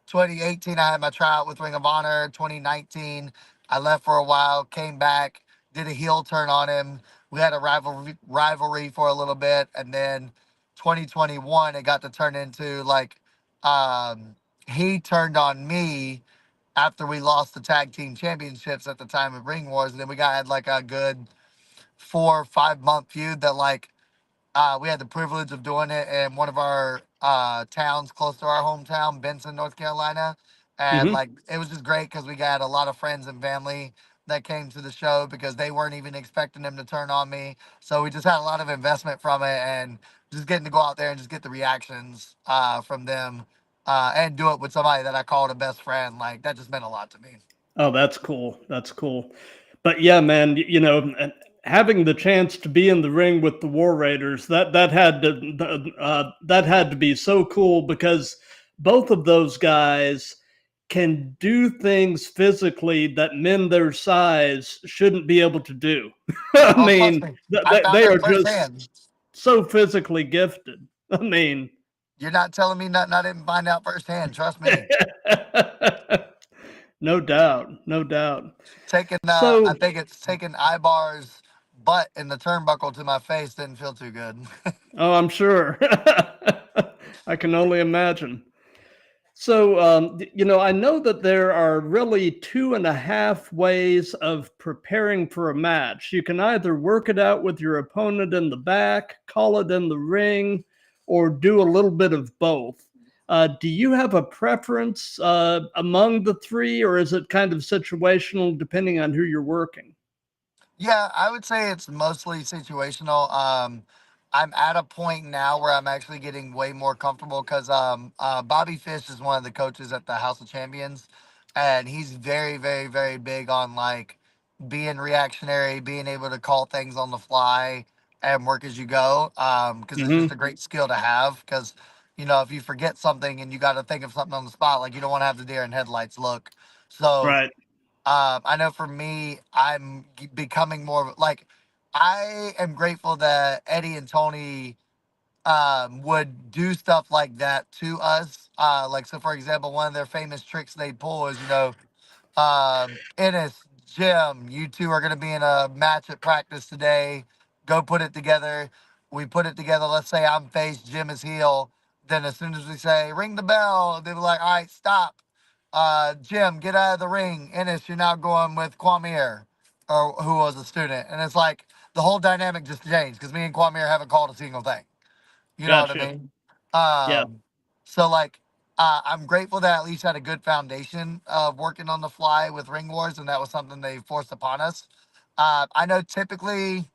2018, I had my tryout with Ring of Honor. 2019, I left for a while, came back, did a heel turn on him. We had a rivalry for a little bit, and then 2021, it got to turn into like um, he turned on me after we lost the tag team championships at the time of Ring Wars, and then we got had like a good 4 or 5 month feud that like we had the privilege of doing it in one of our towns close to our hometown, Benson, North Carolina. And Hmm. like it was just great because we got a lot of friends and family that came to the show because they weren't even expecting him to turn on me. So we just had a lot of investment from it and just getting to go out there and just get the reactions from them and do it with somebody that I called a best friend. Like that just meant a lot to me. Oh, that's cool. That's cool. But yeah, man, having the chance to be in the ring with the War Raiders, that had to be so cool because both of those guys can do things physically that men their size shouldn't be able to do. I Oh, trust mean, me. I found they are out just firsthand. so physically gifted. I mean, You're not telling me nothing I didn't find out firsthand. Trust me. no doubt, no doubt. I So, think it's taking Ibar's butt in the turnbuckle to my face didn't feel too good. oh, I'm sure. I can only imagine. So, I know that there are really two and a half ways of preparing for a match. You can either work it out with your opponent in the back, call it in the ring, or do a little bit of both. Do you have a preference among the three, or is it kind of situational depending on who you're working? Yeah, I would say it's mostly situational. I'm at a point now where I'm actually getting way more comfortable because Bobby Fish is one of the coaches at the House of Champions, and he's very, very, very big on like being reactionary, being able to call things on the fly, and work as you go. Because it's just Mm-hmm. a great skill to have. Because if you forget something and you got to think of something on the spot, like you don't want to have the deer in headlights look. So Right. I know for me, I'm becoming more like I am grateful that Eddie and Tony would do stuff like that to us. Like so, for example, one of their famous tricks they pull is Ennis, Jim, you two are going to be in a match at practice today. Go put it together. We put it together. Let's say I'm face, Jim is heel. Then as soon as we say ring the bell, they were like, all right, stop. Jim, get out of the ring. Ennis, you're now going with Kwame, or who was a student. And it's like the whole dynamic just changed because me and Kwame haven't called a single thing. You know what I Gotcha. mean? Yeah. So like, I'm grateful that I at least had a good foundation of working on the fly with Ring Wars, and that was something they forced upon us. I know typically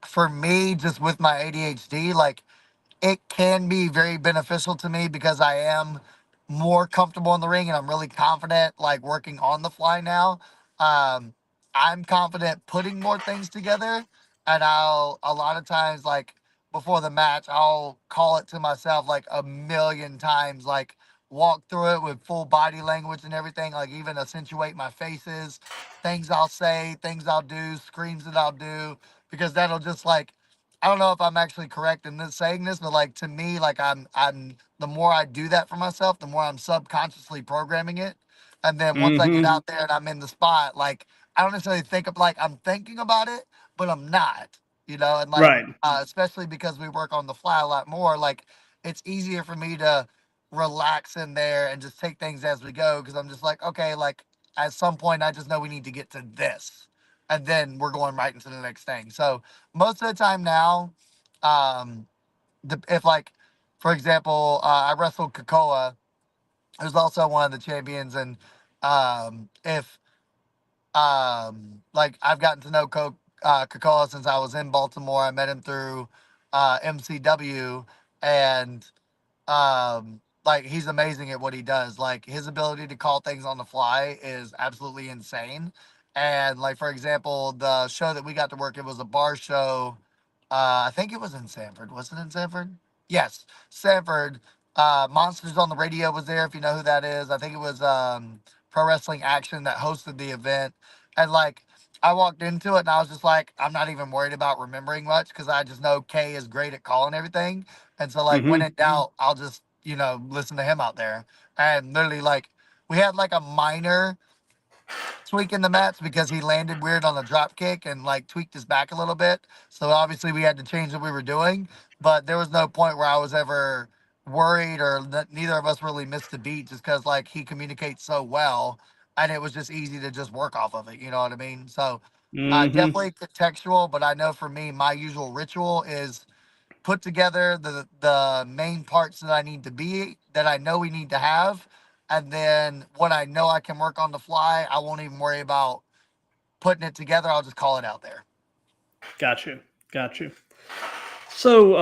for me, just with my ADHD, like it can be very beneficial to me because I am more comfortable in the ring and I'm really confident like working on the fly now. Um, I'm confident putting more things together, and I'll a lot of times like before the match I'll call it to myself like a million times, like walk through it with full body language and everything, like even accentuate my faces, things I'll say, things I'll do, screams that I'll do, because that'll just like I don't know if I'm actually correct in this saying this, but like to me, like I'm the more I do that for myself, the more I'm subconsciously programming it. And then once I get Mm-hmm. out there and I'm in the spot, like I don't necessarily think of like I'm thinking about it, but I'm not, and like Right. especially because we work on the fly a lot more, like it's easier for me to relax in there and just take things as we go because I'm just like, okay, like at some point I just know we need to get to this. And then we're going right into the next thing. So most of the time now, um, if like, for example, I wrestled Kakoa, who's also one of the champions, and if like I've gotten to know Kakoa since I was in Baltimore. I met him through MCW, and like he's amazing at what he does. Like his ability to call things on the fly is absolutely insane. And like for example, the show that we got to work in was a bar show. I think it was in Sanford. Was it in Sanford? Yes, Sanford. Monsters on the Radio was there. If you know who that is, I think it was Pro Wrestling Action that hosted the event. And like I walked into it and I was just like, I'm not even worried about remembering much because I just know Kay is great at calling everything. And so like when Mm-hmm. in doubt, I'll just, listen to him out there. And literally like we had like a minor tweak in the match because he landed weird on a drop kick and like tweaked his back a little bit. So obviously we had to change what we were doing. But there was no point where I was ever worried or neither of us really missed a beat just because like he communicates so well and it was just easy to just work off of it. You know what I mean? So Mm-hmm. definitely contextual, but I know for me, my usual ritual is put together the main parts that I need to be that I know we need to have, and then what I know I can work on the fly, I won't even worry about putting it together. I'll just call it out there. Got you. Got you. So,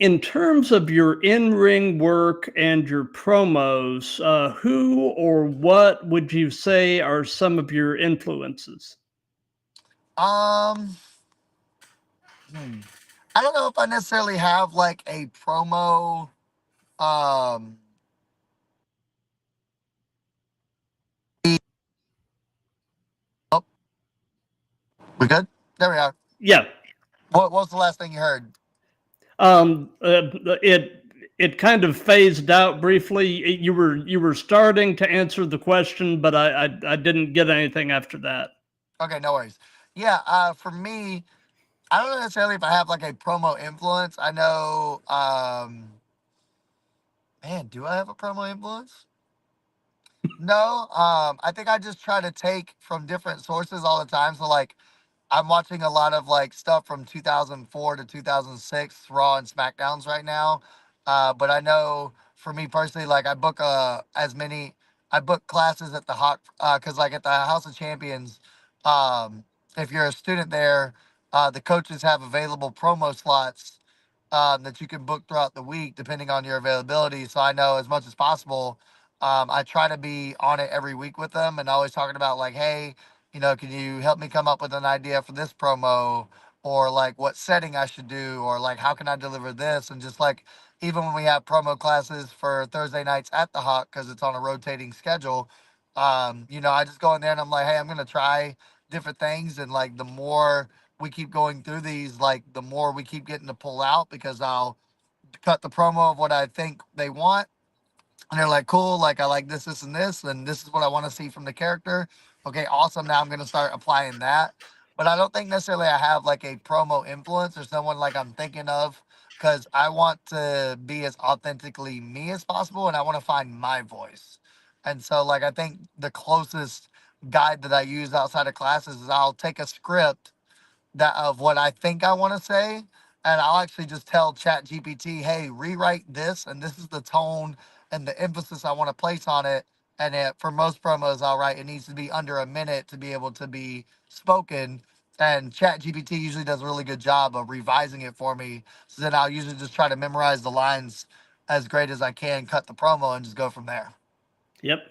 in terms of your in-ring work and your promos, who or what would you say are some of your influences? Um, hmm. I don't know if I necessarily have like a promo. Um, oh, we good? There we are. Yeah. What was the last thing you heard? Um, uh, it it kind of phased out briefly. You were starting to answer the question, but I didn't get anything after that. Okay, no worries. Yeah, for me, I don't know necessarily if I have like a promo influence. I know, man, do I have a promo influence? No, I think I just try to take from different sources all the time. So like I'm watching a lot of like stuff from 2004 to 2006 Raw and SmackDowns right now. But I know for me personally, like I book classes at the Hawk because like at the House of Champions, um, if you're a student there, the coaches have available promo slots that you can book throughout the week depending on your availability. So I know as much as possible, I try to be on it every week with them and always talking about like, hey, can you help me come up with an idea for this promo, or like what setting I should do, or like how can I deliver this? And just like, even when we have promo classes for Thursday nights at the Hawk, because it's on a rotating schedule, I just go in there and I'm like, hey, I'm going to try different things. And like, the more we keep going through these, like, the more we keep getting to pull out, because I'll cut the promo of what I think they want, and they're like, cool, like I like this, and this is what I want to see from the character. Okay, awesome. Now I'm gonna start applying that. But I don't think necessarily I have like a promo influence or someone like I'm thinking of, because I want to be as authentically me as possible, and I want to find my voice. And so like I think the closest guide that I use outside of classes is I'll take a script that of what I think I want to say, and I'll actually just tell Chat GPT, hey, rewrite this, and this is the tone and the emphasis I want to place on it. And for most promos, I'll write it needs to be under a minute to be able to be spoken. And Chat GPT usually does a really good job of revising it for me. So then I'll usually just try to memorize the lines as great as I can, cut the promo, and just go from there. Yep.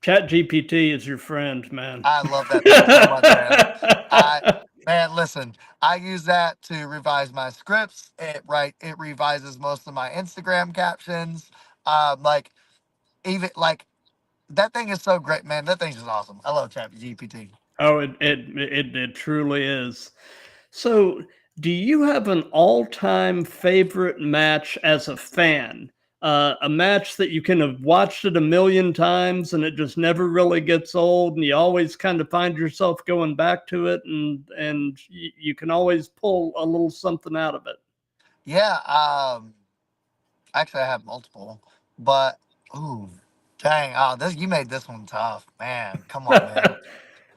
Chat GPT is your friend, man. I love that thing so much, man. Man, listen, I use that to revise my scripts. It revises most of my Instagram captions. Like, even like, that thing is so great, man. That thing's just awesome. I love ChatGPT. Oh, it truly is. So, do you have an all-time favorite match as a fan? A match that you can have watched it a million times and it just never really gets old, and you always kind of find yourself going back to it, and you can always pull a little something out of it. Yeah. Actually, I have multiple, but ooh, dang! Oh, this you made this one tough, man. Come on, man.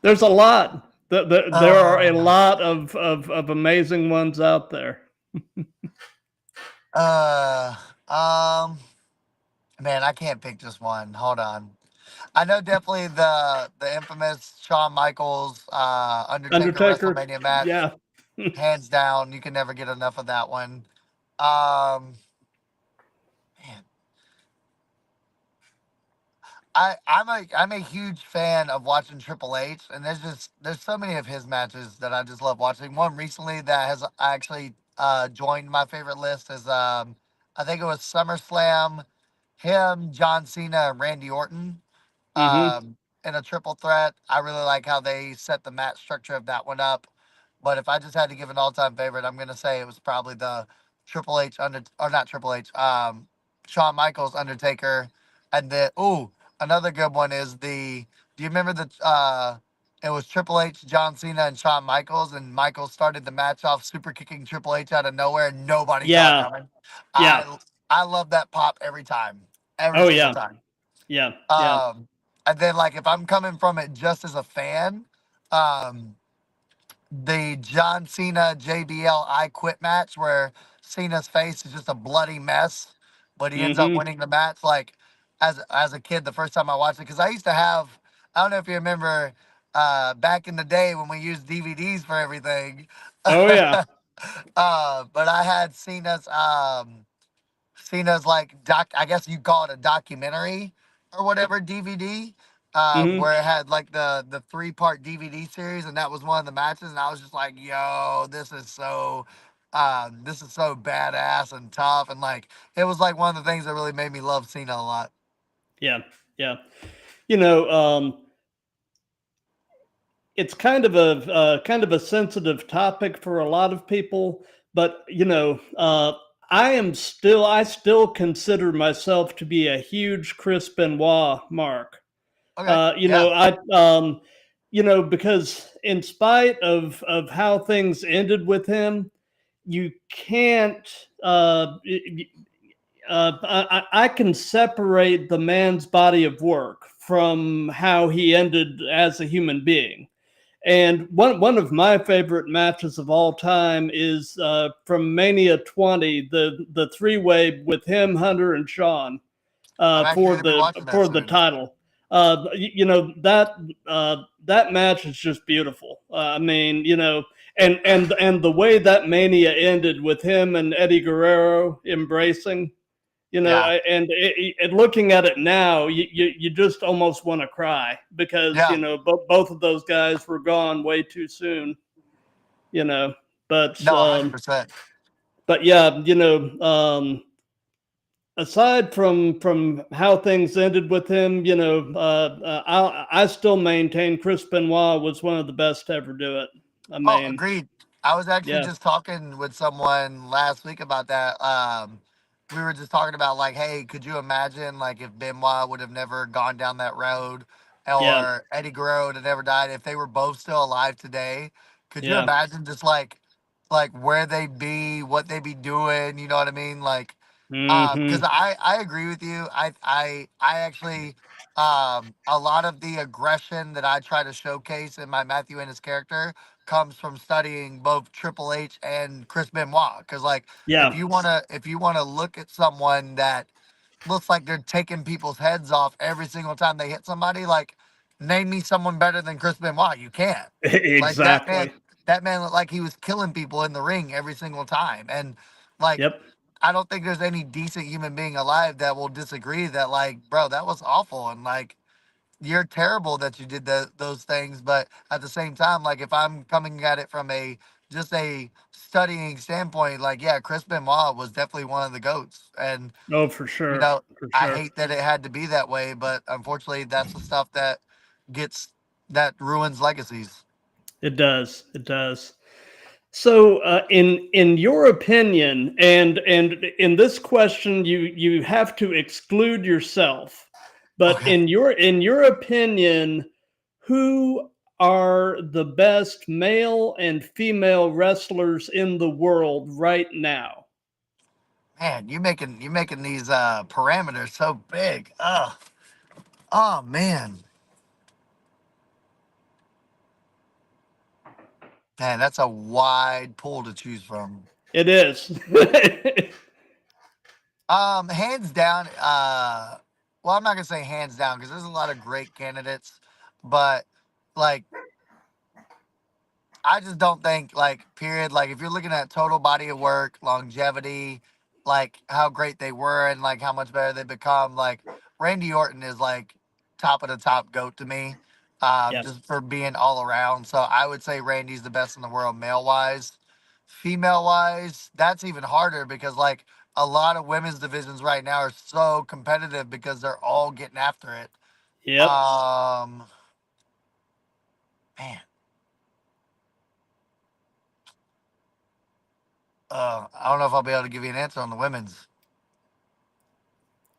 There's a lot. There are a Uh, lot of amazing ones out there. uh, um, man, I can't pick just one. Hold on. I know definitely the infamous Shawn Michaels Undertaker Undertaker, WrestleMania match, yeah. hands down. You can never get enough of that one. Um, man, I'm a huge fan of watching Triple H, and there's so many of his matches that I just love watching. One recently that has actually joined my favorite list is I think it was SummerSlam, him, John Cena, and Randy Orton Hmm. in a triple threat. I really like how they set the match structure of that one up. But if I just had to give an all-time favorite, I'm gonna say it was probably the Triple H or not Triple H, Shawn Michaels Undertaker, and then another good one is the. Do you remember the? It was Triple H, John Cena, and Shawn Michaels, and Michaels started the match off super kicking Triple H out of nowhere, and nobody saw it Yeah, coming. yeah. I love that pop every time, every Oh single yeah, time. yeah, yeah. Um, and then like if I'm coming from it just as a fan, um, the John Cena JBL I Quit match where Cena's face is just a bloody mess, but he ends up Hmm. winning the match. Like as a kid, the first time I watched it, because I used to have, I don't know if you remember, back in the day when we used DVDs for everything. Oh yeah. But I had Cena's like I guess you call it a documentary or whatever DVD, Hmm. where it had like the 3-part DVD series, and that was one of the matches, and I was just like, yo, this is so badass and tough, and like it was like one of the things that really made me love Cena a lot. Yeah, yeah. You know, it's kind of a sensitive topic for a lot of people, but I still consider myself to be a huge Chris Benoit mark. Okay, You yeah, know, because in spite of how things ended with him, you can't. I can separate the man's body of work from how he ended as a human being. And one of my favorite matches of all time is from Mania 20, the 3-way with him, Hunter, and Shawn I'm actually for gonna be watching that the soon. title. That match is just beautiful. I mean, and the way that Mania ended with him and Eddie Guerrero embracing, Yeah. And looking at it now, you just almost want to cry because Yeah. both of those guys were gone way too soon. You know, but No, 100%. but yeah, aside from how things ended with him, I still maintain Chris Benoit was one of the best to ever do it. I Oh, mean, agreed. I was actually yeah, just talking with someone last week about that. We were just talking about like, hey, could you imagine like if Benoit would have never gone down that road, yeah, or Eddie Guerrero would have never died if they were both still alive today? Could you yeah. imagine just like where they'd be, what they'd be doing? You know what I mean? Like, Hmm. because I agree with you. I actually a lot of the aggression that I try to showcase in my Matthew Ennis character comes from studying both Triple H and Chris Benoit. Because like Yeah, if you wanna look at someone that looks like they're taking people's heads off every single time they hit somebody, like name me someone better than Chris Benoit. You can't. Like exactly. that man looked like he was killing people in the ring every single time. And like Yep. I don't think there's any decent human being alive that will disagree that like, bro, that was awful and like you're terrible that you did those things. But at the same time, like if I'm coming at it from a just a studying standpoint, like yeah, Chris Benoit was definitely one of the goats. And Oh, for you sure, know, for I sure. hate that it had to be that way, but unfortunately, that's the stuff that gets that ruins legacies. It does. It does. So, in your opinion, and in this question, you have to exclude yourself. But Okay. in your opinion, who are the best male and female wrestlers in the world right now? Man, you making these parameters so big. Oh man. Man, that's a wide pool to choose from. It is. Hands down, well, I'm not gonna say hands down because there's a lot of great candidates, but like I just don't think like period. Like if you're looking at total body of work, longevity, like how great they were and like how much better they become, like Randy Orton is like top of the top goat to me. Yeah. Just for being all around. So I would say Randy's the best in the world male wise. Female wise, that's even harder because like a lot of women's divisions right now are so competitive because they're all getting after it. Yep. Um man. I don't know if I'll be able to give you an answer on the women's.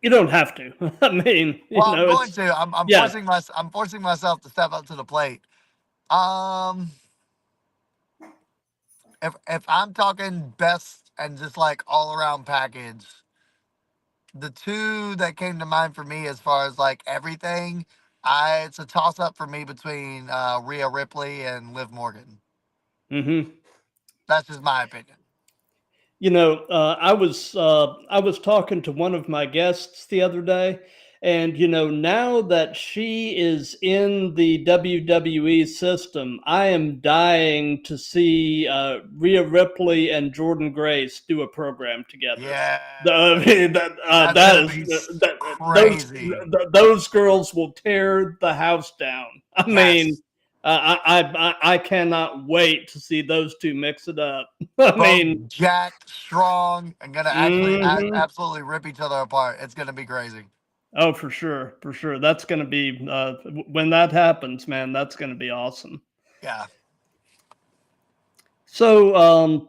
You don't have to. I mean, Well, I'm going it's to. yeah. I'm forcing myself to step up to the plate. Um, if I'm talking best and just like all around package, the two that came to mind for me as far as like everything, I it's a toss up for me between Rhea Ripley and Liv Morgan. Hmm. That's just my opinion. I was talking to one of my guests the other day, and now that she is in the WWE system, I am dying to see Rhea Ripley and Jordan Grace do a program together. Yeah, I mean, that's that gonna is be crazy. those girls will tear the house down. I mean, Yes. I cannot wait to see those two mix it up. I Both mean, jacked, strong, and gonna actually hmm. absolutely rip each other apart. It's gonna be crazy. Oh, for sure, for sure. That's going to be when that happens, man. That's going to be awesome. Yeah. So,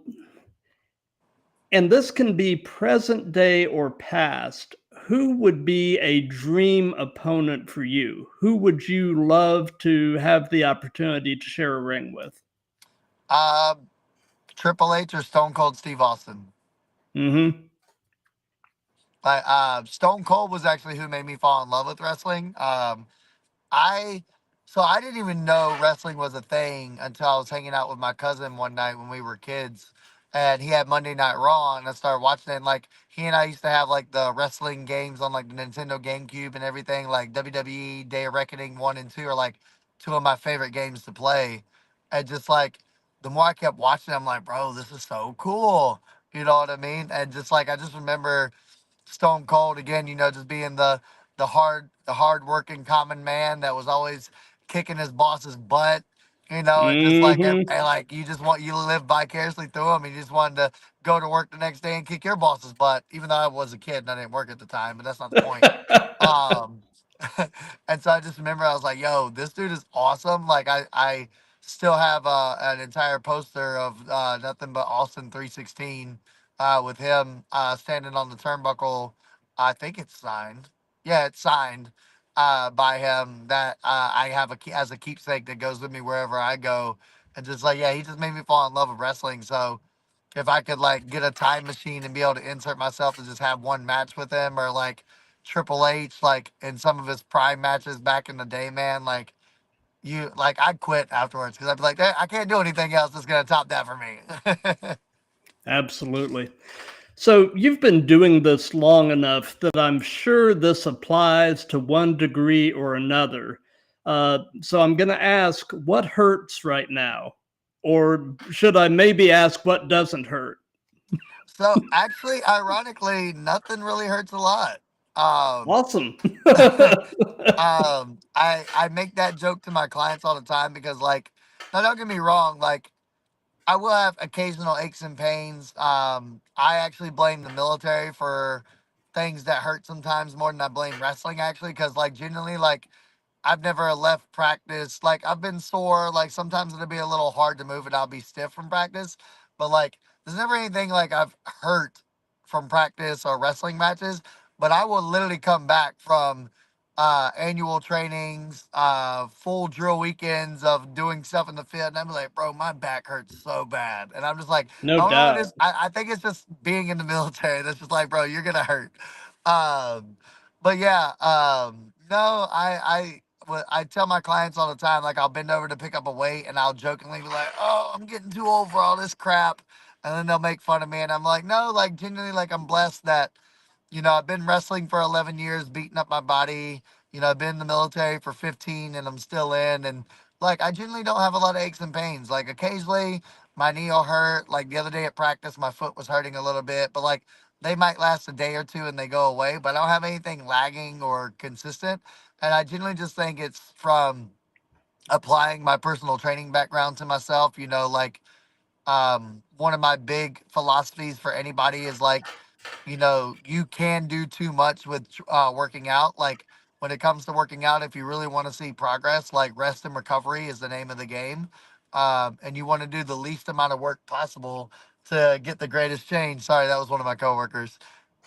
and this can be present day or past. Who would be a dream opponent for you? Who would you love to have the opportunity to share a ring with? Uh, Triple H or Stone Cold Steve Austin. Mm-hmm. Stone Cold was actually who made me fall in love with wrestling. I so I didn't even know wrestling was a thing until I was hanging out with my cousin one night when we were kids, and he had Monday Night Raw, and I started watching it. And, like he and I used to have like the wrestling games on like the Nintendo GameCube and everything. Like WWE Day of Reckoning 1 and 2 are like two of my favorite games to play. And just like the more I kept watching, I'm like, bro, this is so cool. You know what I mean? And just like I just remember Stone Cold again, just being the hard working common man that was always kicking his boss's butt, and just like Hmm. and like you live vicariously through him, and you just wanted to go to work the next day and kick your boss's butt, even though I was a kid and I didn't work at the time, but that's not the point. Um, and so I just remember I was like, "Yo, this dude is awesome!" Like I still have an entire poster of nothing but Austin 316 with him standing on the turnbuckle. I think it's signed. Yeah, it's signed by him. That I have as a keepsake that goes with me wherever I go. And just like, yeah, he just made me fall in love with wrestling. So if I could like get a time machine and be able to insert myself and just have one match with him, or like Triple H, like in some of his prime matches back in the day, man, like I'd quit afterwards because I'd be like, I can't do anything else that's gonna top that for me. Absolutely. So you've been doing this long enough that I'm sure this applies to one degree or another. So I'm going to ask, what hurts right now? Or should I maybe ask what doesn't hurt? So actually, ironically, nothing really hurts a lot. Um, Awesome. I make that joke to my clients all the time because, like, now don't get me wrong, like, I will have occasional aches and pains. I actually blame the military for things that hurt sometimes more than I blame wrestling, actually, because, like, genuinely, like, I've never left practice. Like I've been sore. Like sometimes it'll be a little hard to move and I'll be stiff from practice. But like there's never anything like I've hurt from practice or wrestling matches. But I will literally come back from annual trainings, full drill weekends of doing stuff in the field, and I'm like, bro, my back hurts so bad. And I'm just like, No I don't know what it doubt. is. I think it's just being in the military. That's just like, bro, you're gonna hurt. Um, but yeah, no, I tell my clients all the time, like I'll bend over to pick up a weight and I'll jokingly be like, "Oh, I'm getting too old for all this crap," and then they'll make fun of me, and I'm like, "No, like genuinely, like I'm blessed that I've been wrestling for 11 years, beating up my body. I've been in the military for 15 and I'm still in. And like, I generally don't have a lot of aches and pains. Like, occasionally my knee will hurt. Like, the other day at practice, my foot was hurting a little bit, but like, they might last a day or two and they go away, but I don't have anything lagging or consistent. And I generally just think it's from applying my personal training background to myself. Like, one of my big philosophies for anybody is like, you can do too much with working out. Like when it comes to working out, if you really want to see progress, like rest and recovery is the name of the game. And you want to do the least amount of work possible to get the greatest change. Sorry, that was one of my coworkers.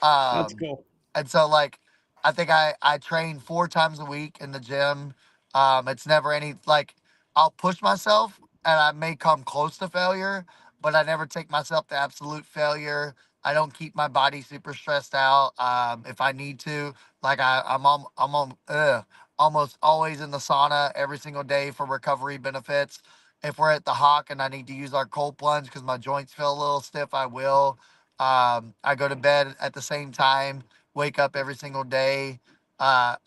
That's Um, cool. and so like I think I train 4 times a week in the gym. It's never any like I'll push myself and I may come close to failure, but I never take myself to absolute failure. I don't keep my body super stressed out. If I need to, like almost always in the sauna every single day for recovery benefits. If we're at the Hawk and I need to use our cold plunge because my joints feel a little stiff, I will. I go to bed at the same time, wake up every single day,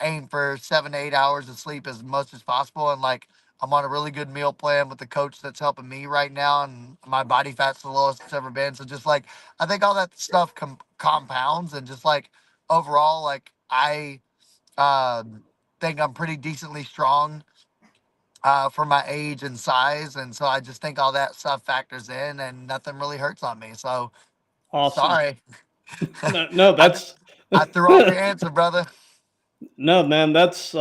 aim for 7 to 8 hours of sleep as much as possible. And like, I'm on a really good meal plan with the coach that's helping me right now. And my body fat's the lowest it's ever been. So just like, I think all that stuff compounds and just like overall, like I think I'm pretty decently strong for my age and size. And so I just think all that stuff factors in and nothing really hurts on me. So Awesome. sorry. No, no, I, that's I threw off your answer, brother. no, man, that's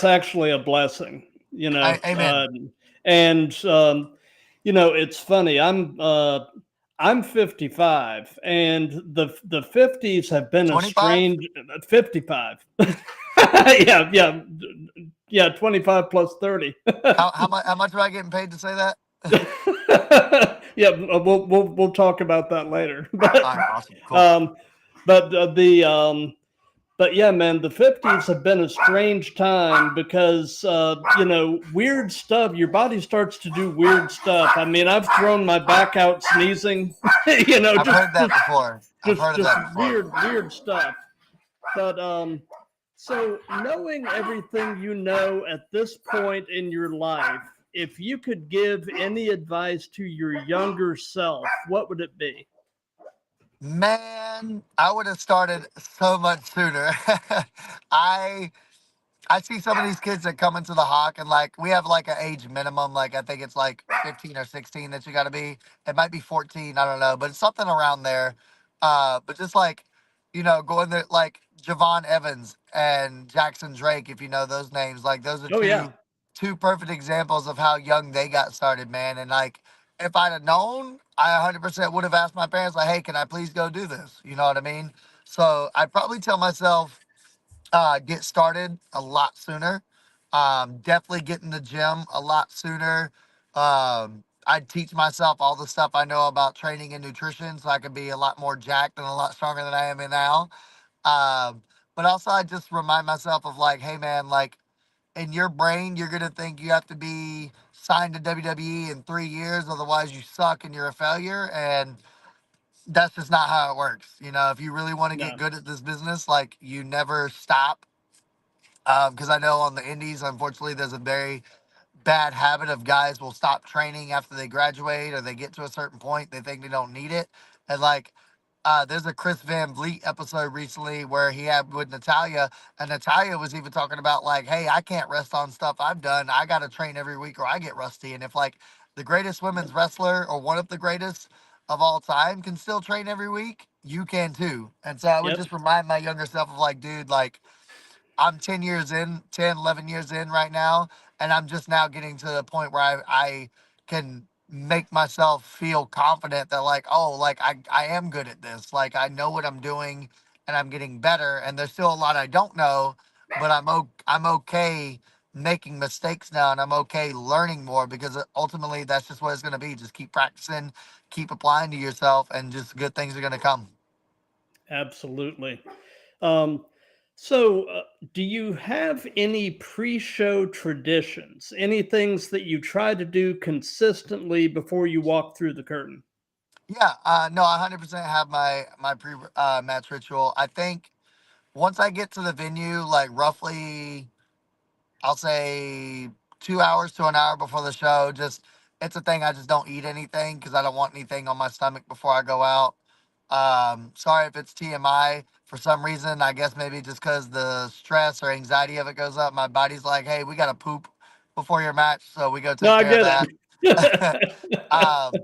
actually a blessing, you know. Amen. And it's funny. I'm 55, and the 50s have been a 25? strange 55. Yeah, yeah, yeah. 25 plus 30. How much am I getting paid to say that? Yeah, we'll talk about that later. All But right, awesome, cool. um, but but yeah, man, the 50s have been a strange time because, weird stuff, your body starts to do weird stuff. I mean, I've thrown my back out sneezing, I've heard that before. I've heard of just that before. weird stuff. But, so knowing everything you know at this point in your life, if you could give any advice to your younger self, what would it be? Man, I would have started so much sooner. I I see some of these kids that come into the Hawk and like we have like an age minimum, like I think it's like 15 or 16 that you got to be. It might be 14, I don't know, but it's something around there. But just like, going there like Javon Evans and Jackson Drake, if you know those names, like those are Oh yeah, two perfect examples of how young they got started, man. And like if I'd have known, I 100% would have asked my parents, like, hey, can I please go do this? You know what I mean? So I'd probably tell myself get started a lot sooner. Definitely get in the gym a lot sooner. I'd teach myself all the stuff I know about training and nutrition so I could be a lot more jacked and a lot stronger than I am in now. But also, I just remind myself of like, hey, man, like in your brain, you're going to think you have to be signed to WWE in 3 years. Otherwise, you suck and you're a failure. And that's just not how it works. If you really want to get no, good at this business, like you never stop because I know on the indies, unfortunately, there's a very bad habit of guys will stop training after they graduate or they get to a certain point. They think they don't need it. And like, there's a Chris Van Vliet episode recently where he had with Natalia, and Natalia was even talking about like, hey, I can't rest on stuff I've done. I got to train every week or I get rusty. And if like the greatest women's wrestler or one of the greatest of all time can still train every week, you can too. And so I would yep, just remind my younger self of like, dude, like I'm 10 years in, 10, 11 years in right now. And I'm just now getting to the point where I can make myself feel confident that, like, oh, like I am good at this. Like, I know what I'm doing and I'm getting better. And there's still a lot I don't know, but I'm okay making mistakes now and I'm okay learning more because ultimately that's just what it's going to be. Just keep practicing, keep applying to yourself, and just good things are going to come. absolutely. Um, so, do you have any pre-show traditions? Any things that you try to do consistently before you walk through the curtain? Yeah, no, I 100% have my pre match ritual. I think once I get to the venue, like roughly, I'll say 2 hours to an hour before the show, just it's a thing. I just don't eat anything because I don't want anything on my stomach before I go out. Sorry if it's TMI for some reason. I guess maybe just because the stress or anxiety of it goes up, my body's like, hey, we got to poop before your match, so we go No, take I care of get that. it. um,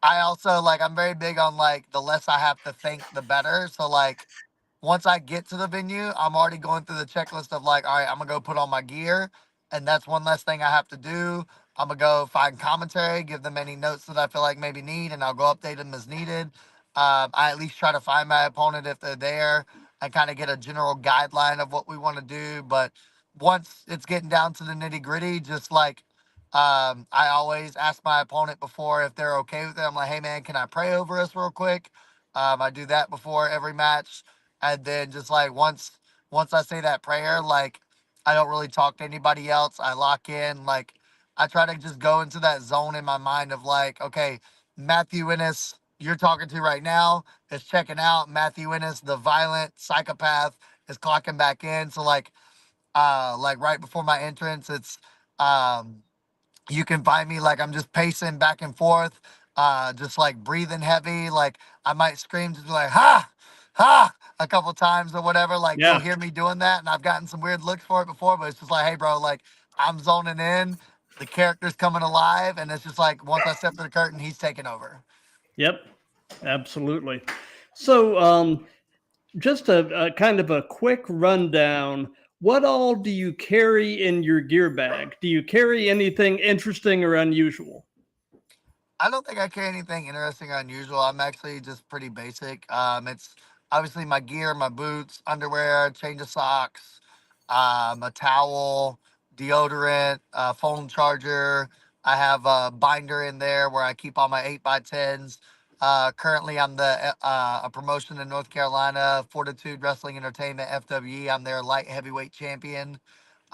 I also like I'm very big on like the less I have to think, the better. So like once I get to the venue, I'm already going through the checklist of like, all right, I'm gonna go put on my gear, and that's one less thing I have to do. I'm gonna go find commentary, give them any notes that I feel like maybe need, and I'll go update them as needed. I at least try to find my opponent if they're there and kind of get a general guideline of what we want to do. But once it's getting down to the nitty gritty, just like I always ask my opponent before if they're okay with it. I'm like, hey man, can I pray over us real quick? I do that before every match, and then just like once I say that prayer, like I don't really talk to anybody else. I lock in, like I try to just go into that zone in my mind of like, okay, Matthew Ennis, you're talking to right now is checking out. Matthew Ennis, the violent psychopath, is clocking back in. So like right before my entrance, it's um you can find me like I'm just pacing back and forth, just like breathing heavy. Like I might scream just be like ha ha a couple times or whatever. Like you'll Yeah. hear me doing that, and I've gotten some weird looks for it before. But it's just like, hey, bro, like I'm zoning in. The character's coming alive, and it's just like once I step through the curtain, he's taking over. Yep. Absolutely. So, just a kind of a quick rundown. What all do you carry in your gear bag? Do you carry anything interesting or unusual? I don't think I carry anything interesting or unusual. I'm actually just pretty basic. It's obviously my gear, my boots, underwear, change of socks, a towel, deodorant, phone charger. I have a binder in there where I keep all my 8x10s. Currently, I'm the a promotion in North Carolina, Fortitude Wrestling Entertainment (FWE). I'm their light heavyweight champion.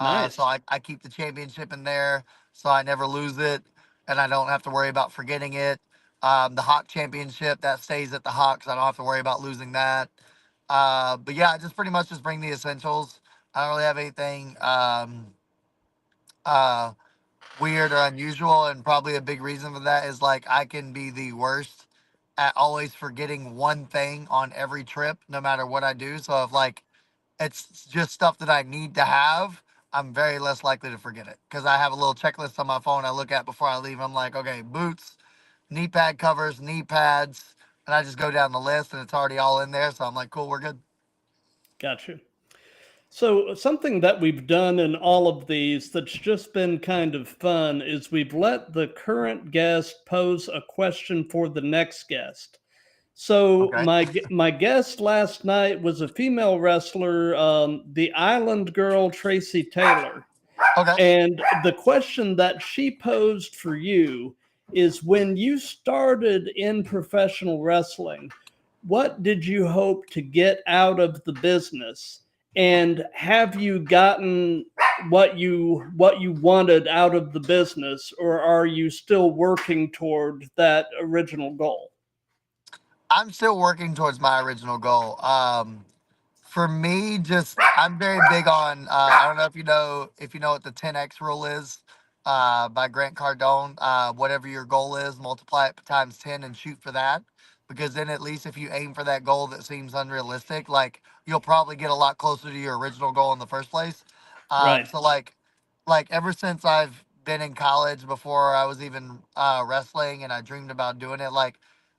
So Nice. I keep the championship in there, so I never lose it and I don't have to worry about forgetting it. The Hawk Championship that stays at the Hawks. I don't have to worry about losing that. But yeah, I just pretty much just bring the essentials. I don't really have anything uh, weird or unusual, and probably a big reason for that is like I can be the worst at always forgetting one thing on every trip, no matter what I do. So if like it's just stuff that I need to have, I'm very less likely to forget it because I have a little checklist on my phone I look at before I leave. I'm like, okay, boots, knee pad covers, knee pads, and I just go down the list and it's already all in there. So I'm like, cool, we're good. Gotcha. So, something that we've done in all of these that's just been kind of fun is we've let the current guest pose a question for the next guest. So, Okay. my guest last night was a female wrestler, the Island Girl Tracy Taylor. Okay. And the question that she posed for you is when you started in professional wrestling, what did you hope to get out of the business? And have you gotten what you wanted out of the business, or are you still working toward that original goal? I'm still working towards my original goal. For me, just I'm very big on. I don't know if you know what the 10x rule is, by Grant Cardone. Whatever your goal is, multiply it times 10 and shoot for that. Because then at least if you aim for that goal that seems unrealistic, like you'll probably get a lot closer to your original goal in the first place. Right. So like ever since I've been in college, before I was even wrestling, and I dreamed about doing it, like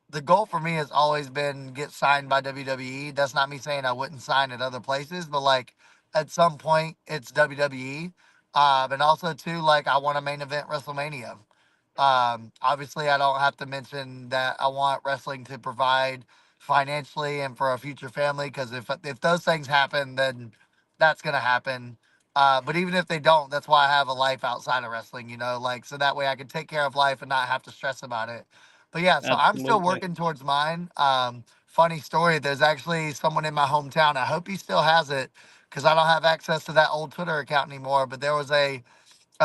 the goal for me has always been get signed by WWE. That's not me saying I wouldn't sign at other places, but like at some point it's WWE. And also too, like I want a main event WrestleMania. Obviously, I don't have to mention that I want wrestling to provide financially and for a future family, because if those things happen, then that's gonna happen. But even if they don't, that's why I have a life outside of wrestling, like so that way I can take care of life and not have to stress about it. But yeah, so I'm still Absolutely. working towards mine. Funny story, there's actually someone in my hometown. I hope he still has it because I don't have access to that old Twitter account anymore. But there was a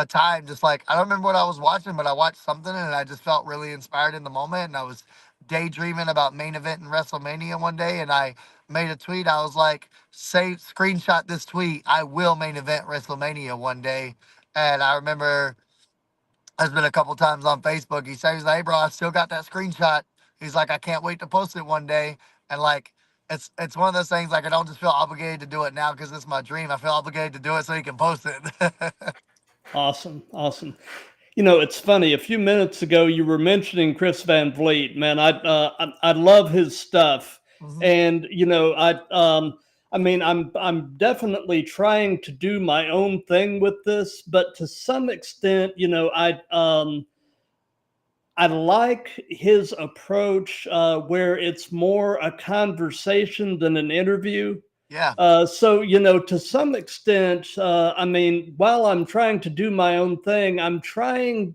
time, just like I don't remember what I was watching, but I watched something and I just felt really inspired in the moment. And I was daydreaming about main event in WrestleMania one day, and I made a tweet. I was like, "Save, screenshot this tweet. I will main event WrestleMania one day." And I remember there's been a couple times on Facebook. He says, "Hey, bro, I still got that screenshot." He's like, "I can't wait to post it one day." And like, it's one of those things. Like, I don't just feel obligated to do it now because it's my dream. I feel obligated to do it so he can post it. Awesome. Awesome. You know, it's funny. A few minutes ago, you were mentioning Chris Van Vliet. Man, I love his stuff, Mhm. and I mean, I'm definitely trying to do my own thing with this, but to some extent, I like his approach where it's more a conversation than an interview. Yeah, So, to some extent, I mean, while I'm trying to do my own thing, I'm trying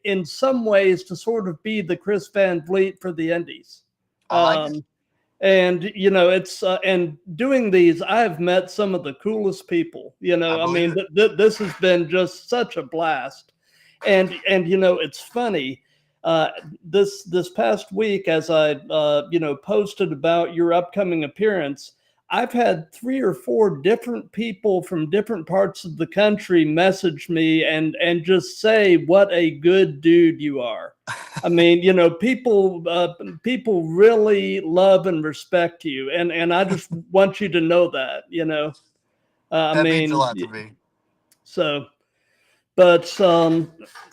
in some ways to sort of be the Chris Van Vliet for the Indies. I like it. Um, and, and doing these, I've met some of the coolest people. I I believe mean, it. this has been just such a blast. And it's funny. Uh, this past week, as I posted about your upcoming appearance, I've had 3 or 4 different people from different parts of the country message me and just say what a good dude you are. I mean, people really love and respect you, and I just want you to know that. I That means a mean, lot to me. so, but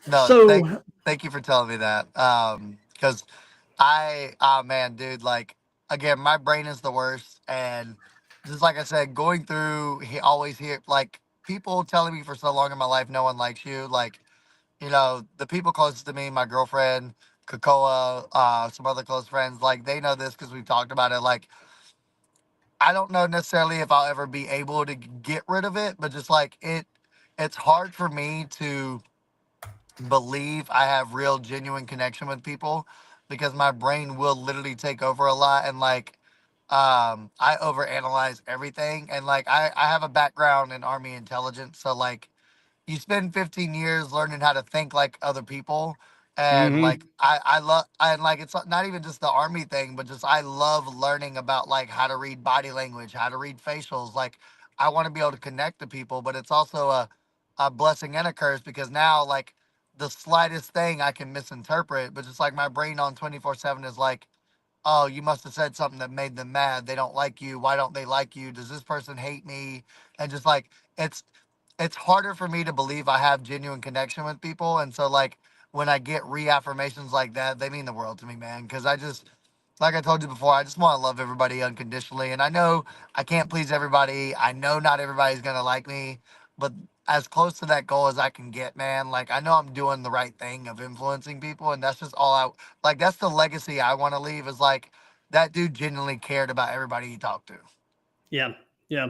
No, so thank you for telling me that. Because man, dude, like again, my brain is the worst, and just like I said, going through, he always hear like people telling me for so long in my life, no one likes you. Like, the people closest to me, my girlfriend, Kakoa, some other close friends, like they know this because we've talked about it. Like, I don't know necessarily if I'll ever be able to get rid of it, but just like it's hard for me to believe I have real genuine connection with people because my brain will literally take over a lot, and like I overanalyze everything, and like I have a background in army intelligence, so like you spend 15 years learning how to think like other people, and like mhm, I love, and like it's not even just the army thing, but just I love learning about like how to read body language, how to read facials. Like I want to be able to connect to people, but it's also a blessing and a curse because now like the slightest thing I can misinterpret, but just like my brain on 24/7 is like oh, you must have said something that made them mad. They don't like you. Why don't they like you? Does this person hate me? And just like it's it's harder for me to believe I have genuine connection with people. And so like when I get reaffirmations like that, they mean the world to me, man. Because I just like I told you before, I just want to love everybody unconditionally. And I know I can't please everybody. I know not everybody's gonna like me, but as close to that goal as I can get, man. Like I know I'm doing the right thing of influencing people, and that's just all I like. That's the legacy I want to leave. Is like that dude genuinely cared about everybody he talked to. Yeah, yeah.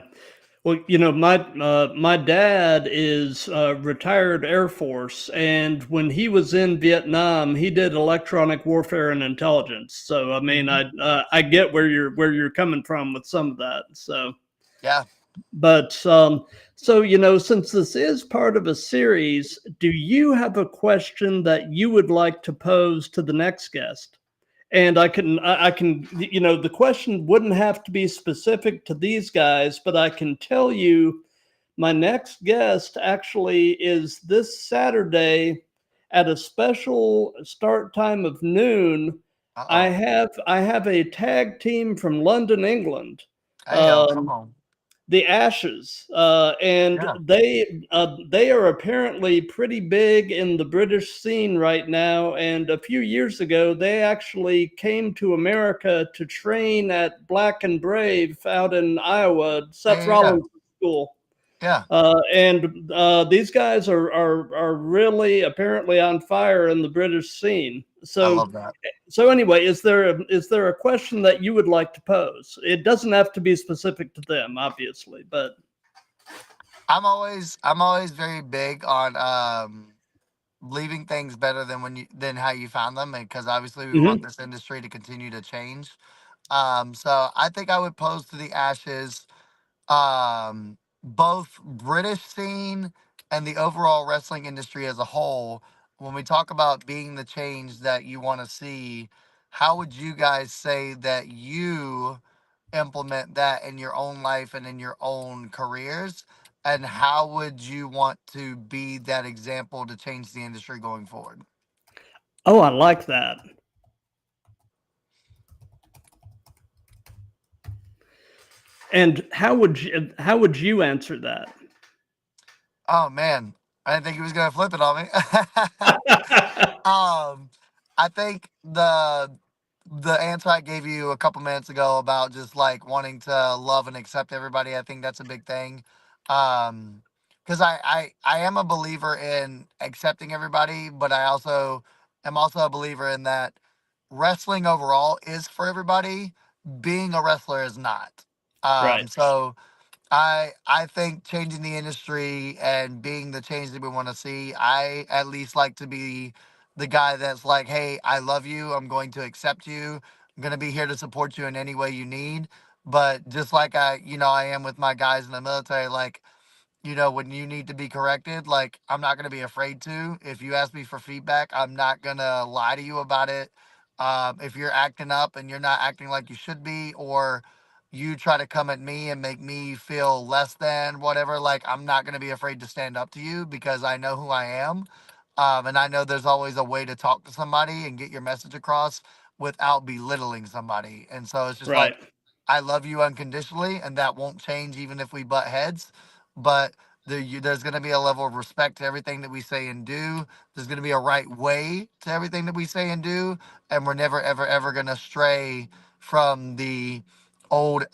Well, my dad is retired Air Force, and when he was in Vietnam, he did electronic warfare and intelligence. So, I mean, Mhm. I get where you're coming from with some of that. So, Yeah. but so since this is part of a series, do you have a question that you would like to pose to the next guest? And I can, the question wouldn't have to be specific to these guys, but I can tell you my next guest actually is this Saturday at a special start time of noon. Uh I oh. have I have a tag team from London, England, Hey yo, come um, on. the Ashes, and Yeah. they are apparently pretty big in the British scene right now. And a few years ago, they actually came to America to train at Black and Brave out in Iowa, Seth Yeah. Yeah. Rollins' school. Yeah. And these guys are really apparently on fire in the British scene. I So love that. anyway, is there a question that you would like to pose? It doesn't have to be specific to them, obviously, but I'm always very big on leaving things better than than how you found them, because obviously we want Mhm. this industry to continue to change. So I think I would pose to the Ashes, both British scene and the overall wrestling industry as a whole. When we talk about being the change that you want to see, how would you guys say that you implement that in your own life and in your own careers? And how would you want to be that example to change the industry going forward? oh, I like that. And how would you answer that? Oh man, I didn't think he was gonna flip it on me. um, I think the answer I gave you a couple minutes ago about just like wanting to love and accept everybody, I think that's a big thing. Because I am a believer in accepting everybody, but I also am also a believer in that wrestling overall is for everybody. Being a wrestler is not. Right, So I think changing the industry and being the change that we want to see, I at least like to be the guy that's like, hey, I love you. I'm going to accept you. I'm going to be here to support you in any way you need. But just like I am with my guys in the military, like when you need to be corrected, like I'm not going to be afraid to. If you ask me for feedback, I'm not going to lie to you about it. If you're acting up and you're not acting like you should be, or you try to come at me and make me feel less than whatever, like I'm not going to be afraid to stand up to you because I know who I am. And I know there's always a way to talk to somebody and get your message across without belittling somebody. And so it's just right, like, I love you unconditionally, and that won't change even if we butt heads. But there's going to be a level of respect to everything that we say and do. There's going to be a right way to everything that we say and do, and we're never ever ever going to stray from the old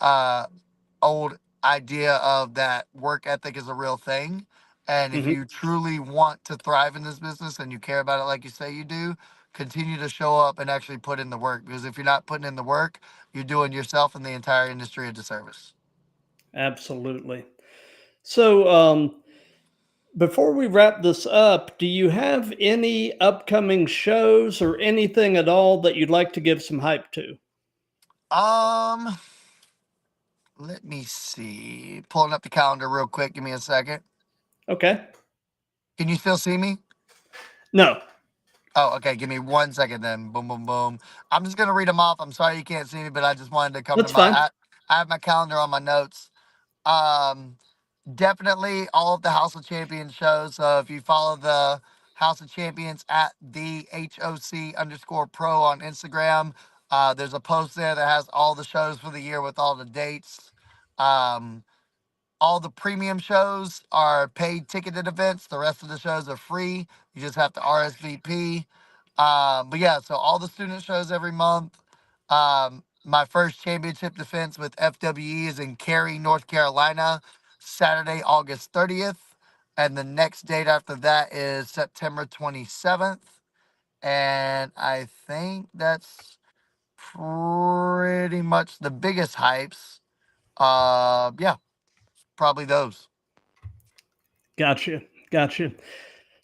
old idea of that work ethic is a real thing. And if hmm you truly want to thrive in this business and you care about it like you say you do, continue to show up and actually put in the work. Because if you're not putting in the work, you're doing yourself and the entire industry a disservice. absolutely. So, before we wrap this up, do you have any upcoming shows or anything at all that you'd like to give some hype to? Um, Let me see. Pulling up the calendar real quick. Give me a second. Okay. Can you still see me? No, Oh, okay. Give me 1 second then. Boom, boom, boom. I'm just gonna read them off. I'm sorry you can't see me, but I just wanted to come to that's fine. I have my calendar on my notes. Um, Definitely all of the House of Champions shows. So if you follow the House of Champions at the HOC_pro on Instagram, There's a post there that has all the shows for the year with all the dates. Um, all the premium shows are paid ticketed events. The rest of the shows are free. You just have to RSVP. But yeah, so all the student shows every month. My first championship defense with FWE is in Cary, North Carolina, Saturday, August 30th. And the next date after that is September 27th. And I think that's pretty much the biggest hypes. Yeah, probably those. Gotcha. Gotcha.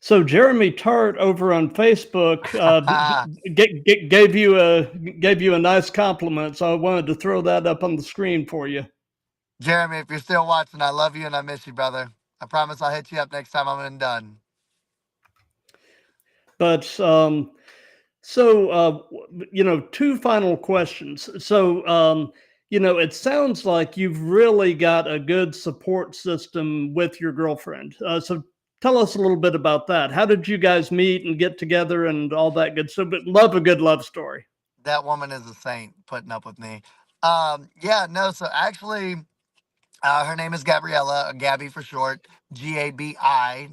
So Jeremy Tart over on Facebook gave you a nice compliment. So I wanted to throw that up on the screen for you. Jeremy, if you're still watching, I love you and I miss you, brother. I promise I'll hit you up next time I'm done. But so two final questions. So it sounds like you've really got a good support system with your girlfriend. So tell us a little bit about that. How did you guys meet and get together and all that good stuff? But love a good love story. That woman is a saint putting up with me. Yeah, no, so actually, her name is Gabriella, Gabby for short, Gabi.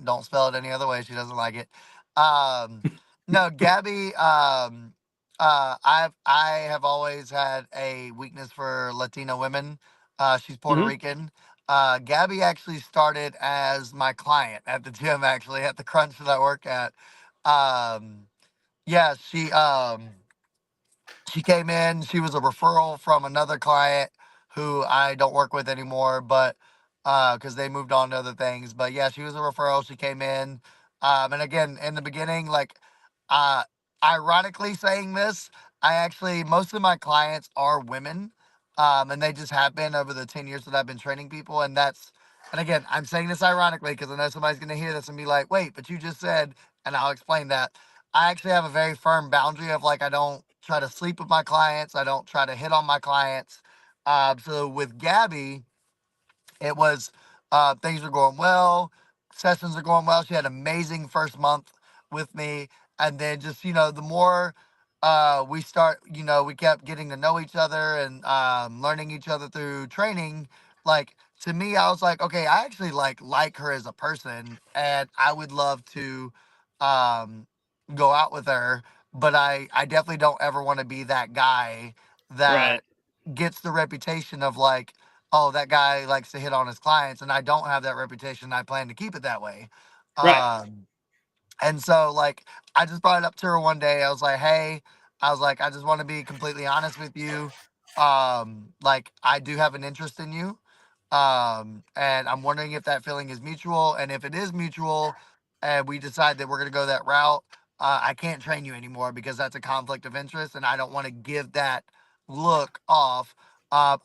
Don't spell it any other way. She doesn't like it. Um, no, Gabby. I have always had a weakness for Latino women. She's Puerto Hmm. Rican. Gabby actually started as my client at the gym, actually at the crunch that I work at. Um, yeah, she came in. She was a referral from another client who I don't work with anymore, but because they moved on to other things. But yeah, she was a referral. She came in, and again, in the beginning, like, uh, ironically saying this, I actually most of my clients are women, and they just have been over the 10 years that I've been training people, and that's. And again, I'm saying this ironically because I know somebody's going to hear this and be like, wait, but you just said, and I'll explain that. I actually have a very firm boundary of like I don't try to sleep with my clients. I don't try to hit on my clients. So with Gabby, it was things are going well, sessions are going well. She had an amazing first month with me, and then just the more we start, we kept getting to know each other and learning each other through training. Like to me, I was like, okay, I actually like her as a person, and I would love to um, go out with her. But I definitely don't ever want to be that guy Right. that gets the reputation of like, oh, that guy likes to hit on his clients, and I don't have that reputation. I plan to keep it that way. Right. And so, like, I just brought it up to her one day. I was like, hey, I was like, I just want to be completely honest with you. Like, I do have an interest in you. And I'm wondering if that feeling is mutual. And if it is mutual, and we decide that we're going to go that route, I can't train you anymore because that's a conflict of interest. And I don't want to give that look off.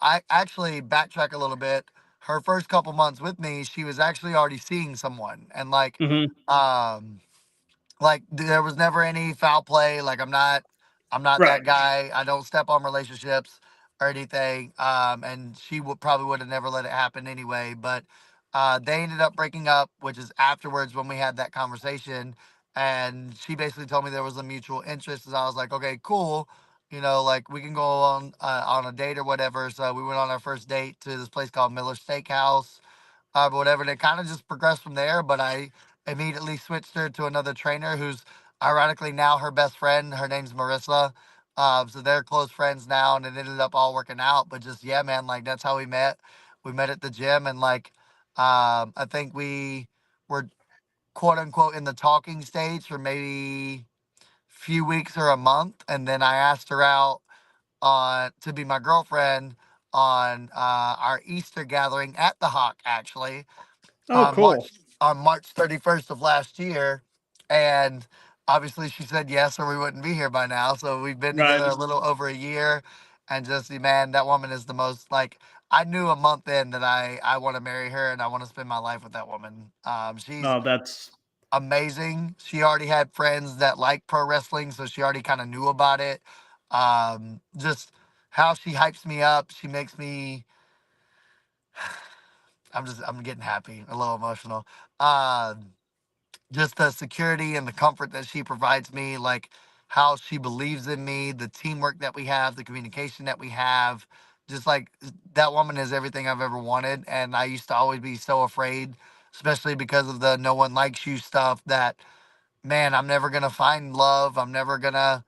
I actually backtrack a little bit. Her first couple months with me, she was actually already seeing someone. And Hmm. um, there was never any foul play. Like I'm not Right. that guy. I don't step on relationships or anything. And she would probably would have never let it happen anyway. But they ended up breaking up, which is afterwards when we had that conversation. And she basically told me there was a mutual interest, and I was like, okay, cool. Like we can go on a date or whatever. So we went on our first date to this place called Miller Steakhouse, but whatever. And it kind of just progressed from there. But I immediately switched her to another trainer who's ironically now her best friend. Her name's Marissa. So they're close friends now, and it ended up all working out. But just yeah, man, like that's how we met. We met at the gym, and like I think we were quote unquote in the talking stage for maybe few weeks or a month, and then I asked her out on to be my girlfriend on our Easter gathering at the Hawk, actually Oh, on March cool. on March 31st of last year, and obviously she said yes, or we wouldn't be here by now. So we've been Right. together a little over a year, and just man, that woman is the most like. I knew a month in that I want to marry her and I want to spend my life with that woman. She's Oh, that's amazing. She already had friends that like pro wrestling, so she already kind of knew about it. Just how she hypes me up, she makes me. I'm getting happy, a little emotional. Um, just the security and the comfort that she provides me. Like how she believes in me, the teamwork that we have, the communication that we have. Just like that woman is everything I've ever wanted. And I used to always be so afraid, especially because of the no one likes you stuff, that man, I'm never gonna find love. I'm never gonna,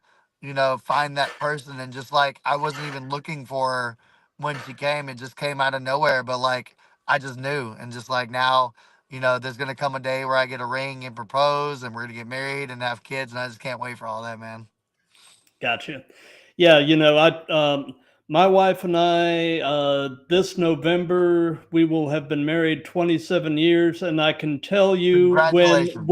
find that person. And just like I wasn't even looking for her when she came. It just came out of nowhere. But like I just knew. And just like now, there's gonna come a day where I get a ring and propose and we're gonna get married and have kids. And I just can't wait for all that, man. Gotcha. Yeah, my wife and I, this November we will have been married 27 years, and I can tell you Congratulations.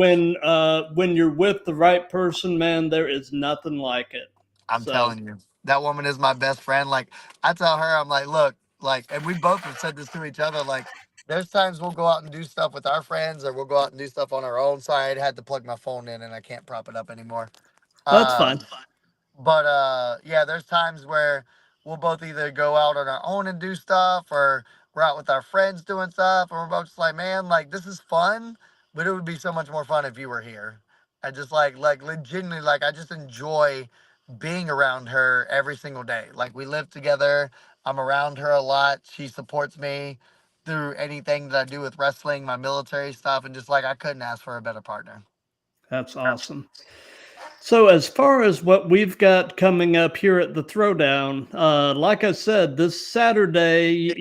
when you're with the right person, man, there is nothing like it. I'm So telling you, that woman is my best friend. Like I tell her, I'm like, look, like, and we both have said this to each other. Like, there's times we'll go out and do stuff with our friends, or we'll go out and do stuff on our own. Sorry, I had to plug my phone in, and I can't prop it up anymore. that's Um, fine. but yeah, there's times where we'll both either go out on our own and do stuff, or we're out with our friends doing stuff, and we're both just like, man, like this is fun, but it would be so much more fun if you were here. I just like legitimately, like I just enjoy being around her every single day. Like we live together. I'm around her a lot. She supports me through anything that I do with wrestling, my military stuff, and just like I couldn't ask for a better partner. That's awesome. So, as far as what we've got coming up here at the Throwdown, like I said, this Saturday,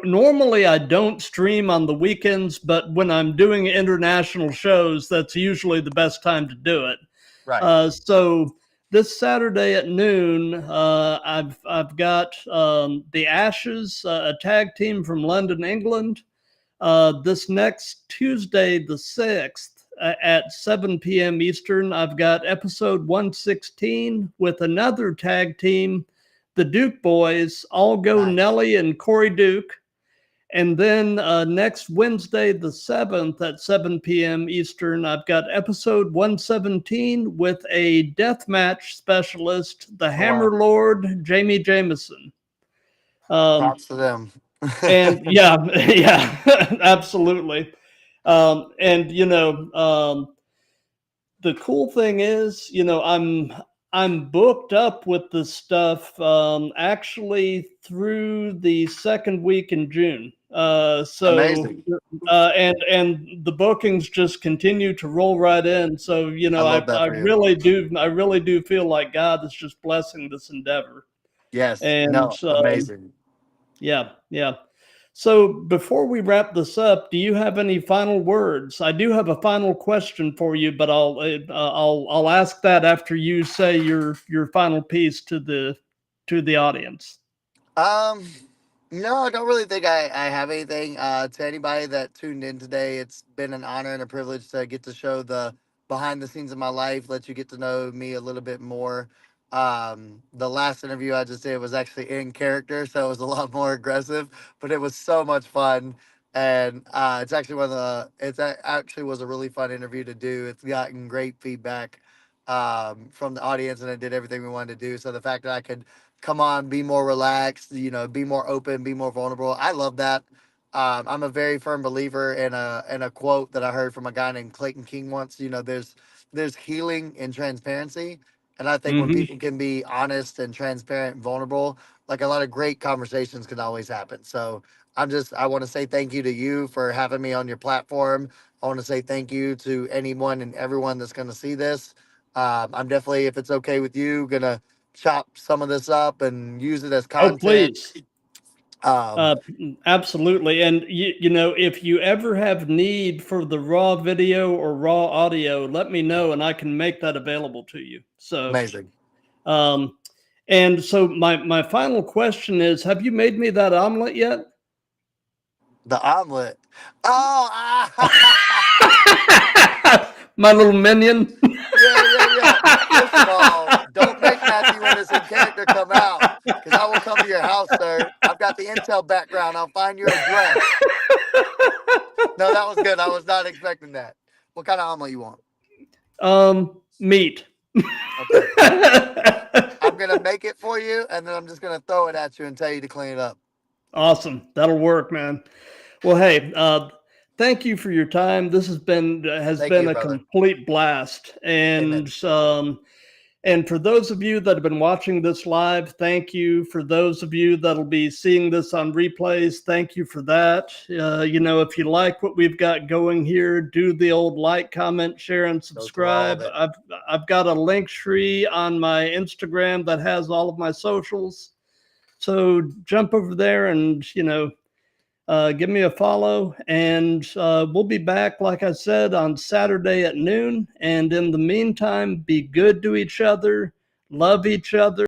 normally I don't stream on the weekends, but when I'm doing international shows, that's usually the best time to do it. Right. So this Saturday at noon, I've got the Ashes, a tag team from London, England. This next Tuesday, the 6th, at 7 p.m. Eastern, I've got episode 116 with another tag team, the Duke Boys, Algo Nice. Nelly and Corey Duke. And then next Wednesday, the 7th at 7 p.m. Eastern, I've got episode 117 with a deathmatch specialist, the Oh, wow. Hammer Lord, Jamie Jameson. Um, Props to them. and yeah, yeah, absolutely. And the cool thing is, I'm booked up with this stuff actually through the second week in June. Amazing. And the bookings just continue to roll right in. So I love that I for you. really do feel like God is just blessing this endeavor. Yes. And No. Amazing. yeah, yeah. So before we wrap this up, do you have any final words? I do have a final question for you, but I'll ask that after you say your final piece to the audience. Um, no, I don't really think I have anything. To anybody that tuned in today, it's been an honor and a privilege to get to show the behind the scenes of my life, let you get to know me a little bit more. The last interview I just did was actually in character, so it was a lot more aggressive, but it was so much fun. And it's actually actually was a really fun interview to do. It's gotten great feedback from the audience, and it did everything we wanted to do. So the fact that I could come on, be more relaxed, be more open, be more vulnerable. I love that. I'm a very firm believer in a quote that I heard from a guy named Clayton King once. There's healing in transparency, and I think when Hmm. people can be honest and transparent and vulnerable, like a lot of great conversations can always happen. So I want to say thank you to you for having me on your platform. I want to say thank you to anyone and everyone that's going to see this. I'm definitely, if it's okay with you, gonna chop some of this up and use it as Oh, content. please. Um, Uh, Absolutely. And if you ever have need for the raw video or raw audio, let me know and I can make that available to you. So, Amazing. um, and so my final question is, have you made me that omelet yet? The omelet. Oh, ah, My little minion. yeah, yeah, yeah. First of all, don't make Matthew Ennis in character come out, because I will come to your house, sir. I've got the intel background. I'll find your address. No, that was good. I was not expecting that. What kind of omelet you want? Meat. Okay. I'm gonna make it for you, and then I'm just gonna throw it at you and tell you to clean it up. Awesome. That'll work, man. Well, hey, thank you for your time. This has Thank been you, a brother. complete blast. Amen. And And for those of you that have been watching this live, thank you. For those of you that'll be seeing this on replays, thank you for that. If you like what we've got going here, do the old like, comment, share, and subscribe. I've got a link tree on my Instagram that has all of my socials. So jump over there and, give me a follow, and we'll be back, like I said, on Saturday at noon. And in the meantime, be good to each other, love each other.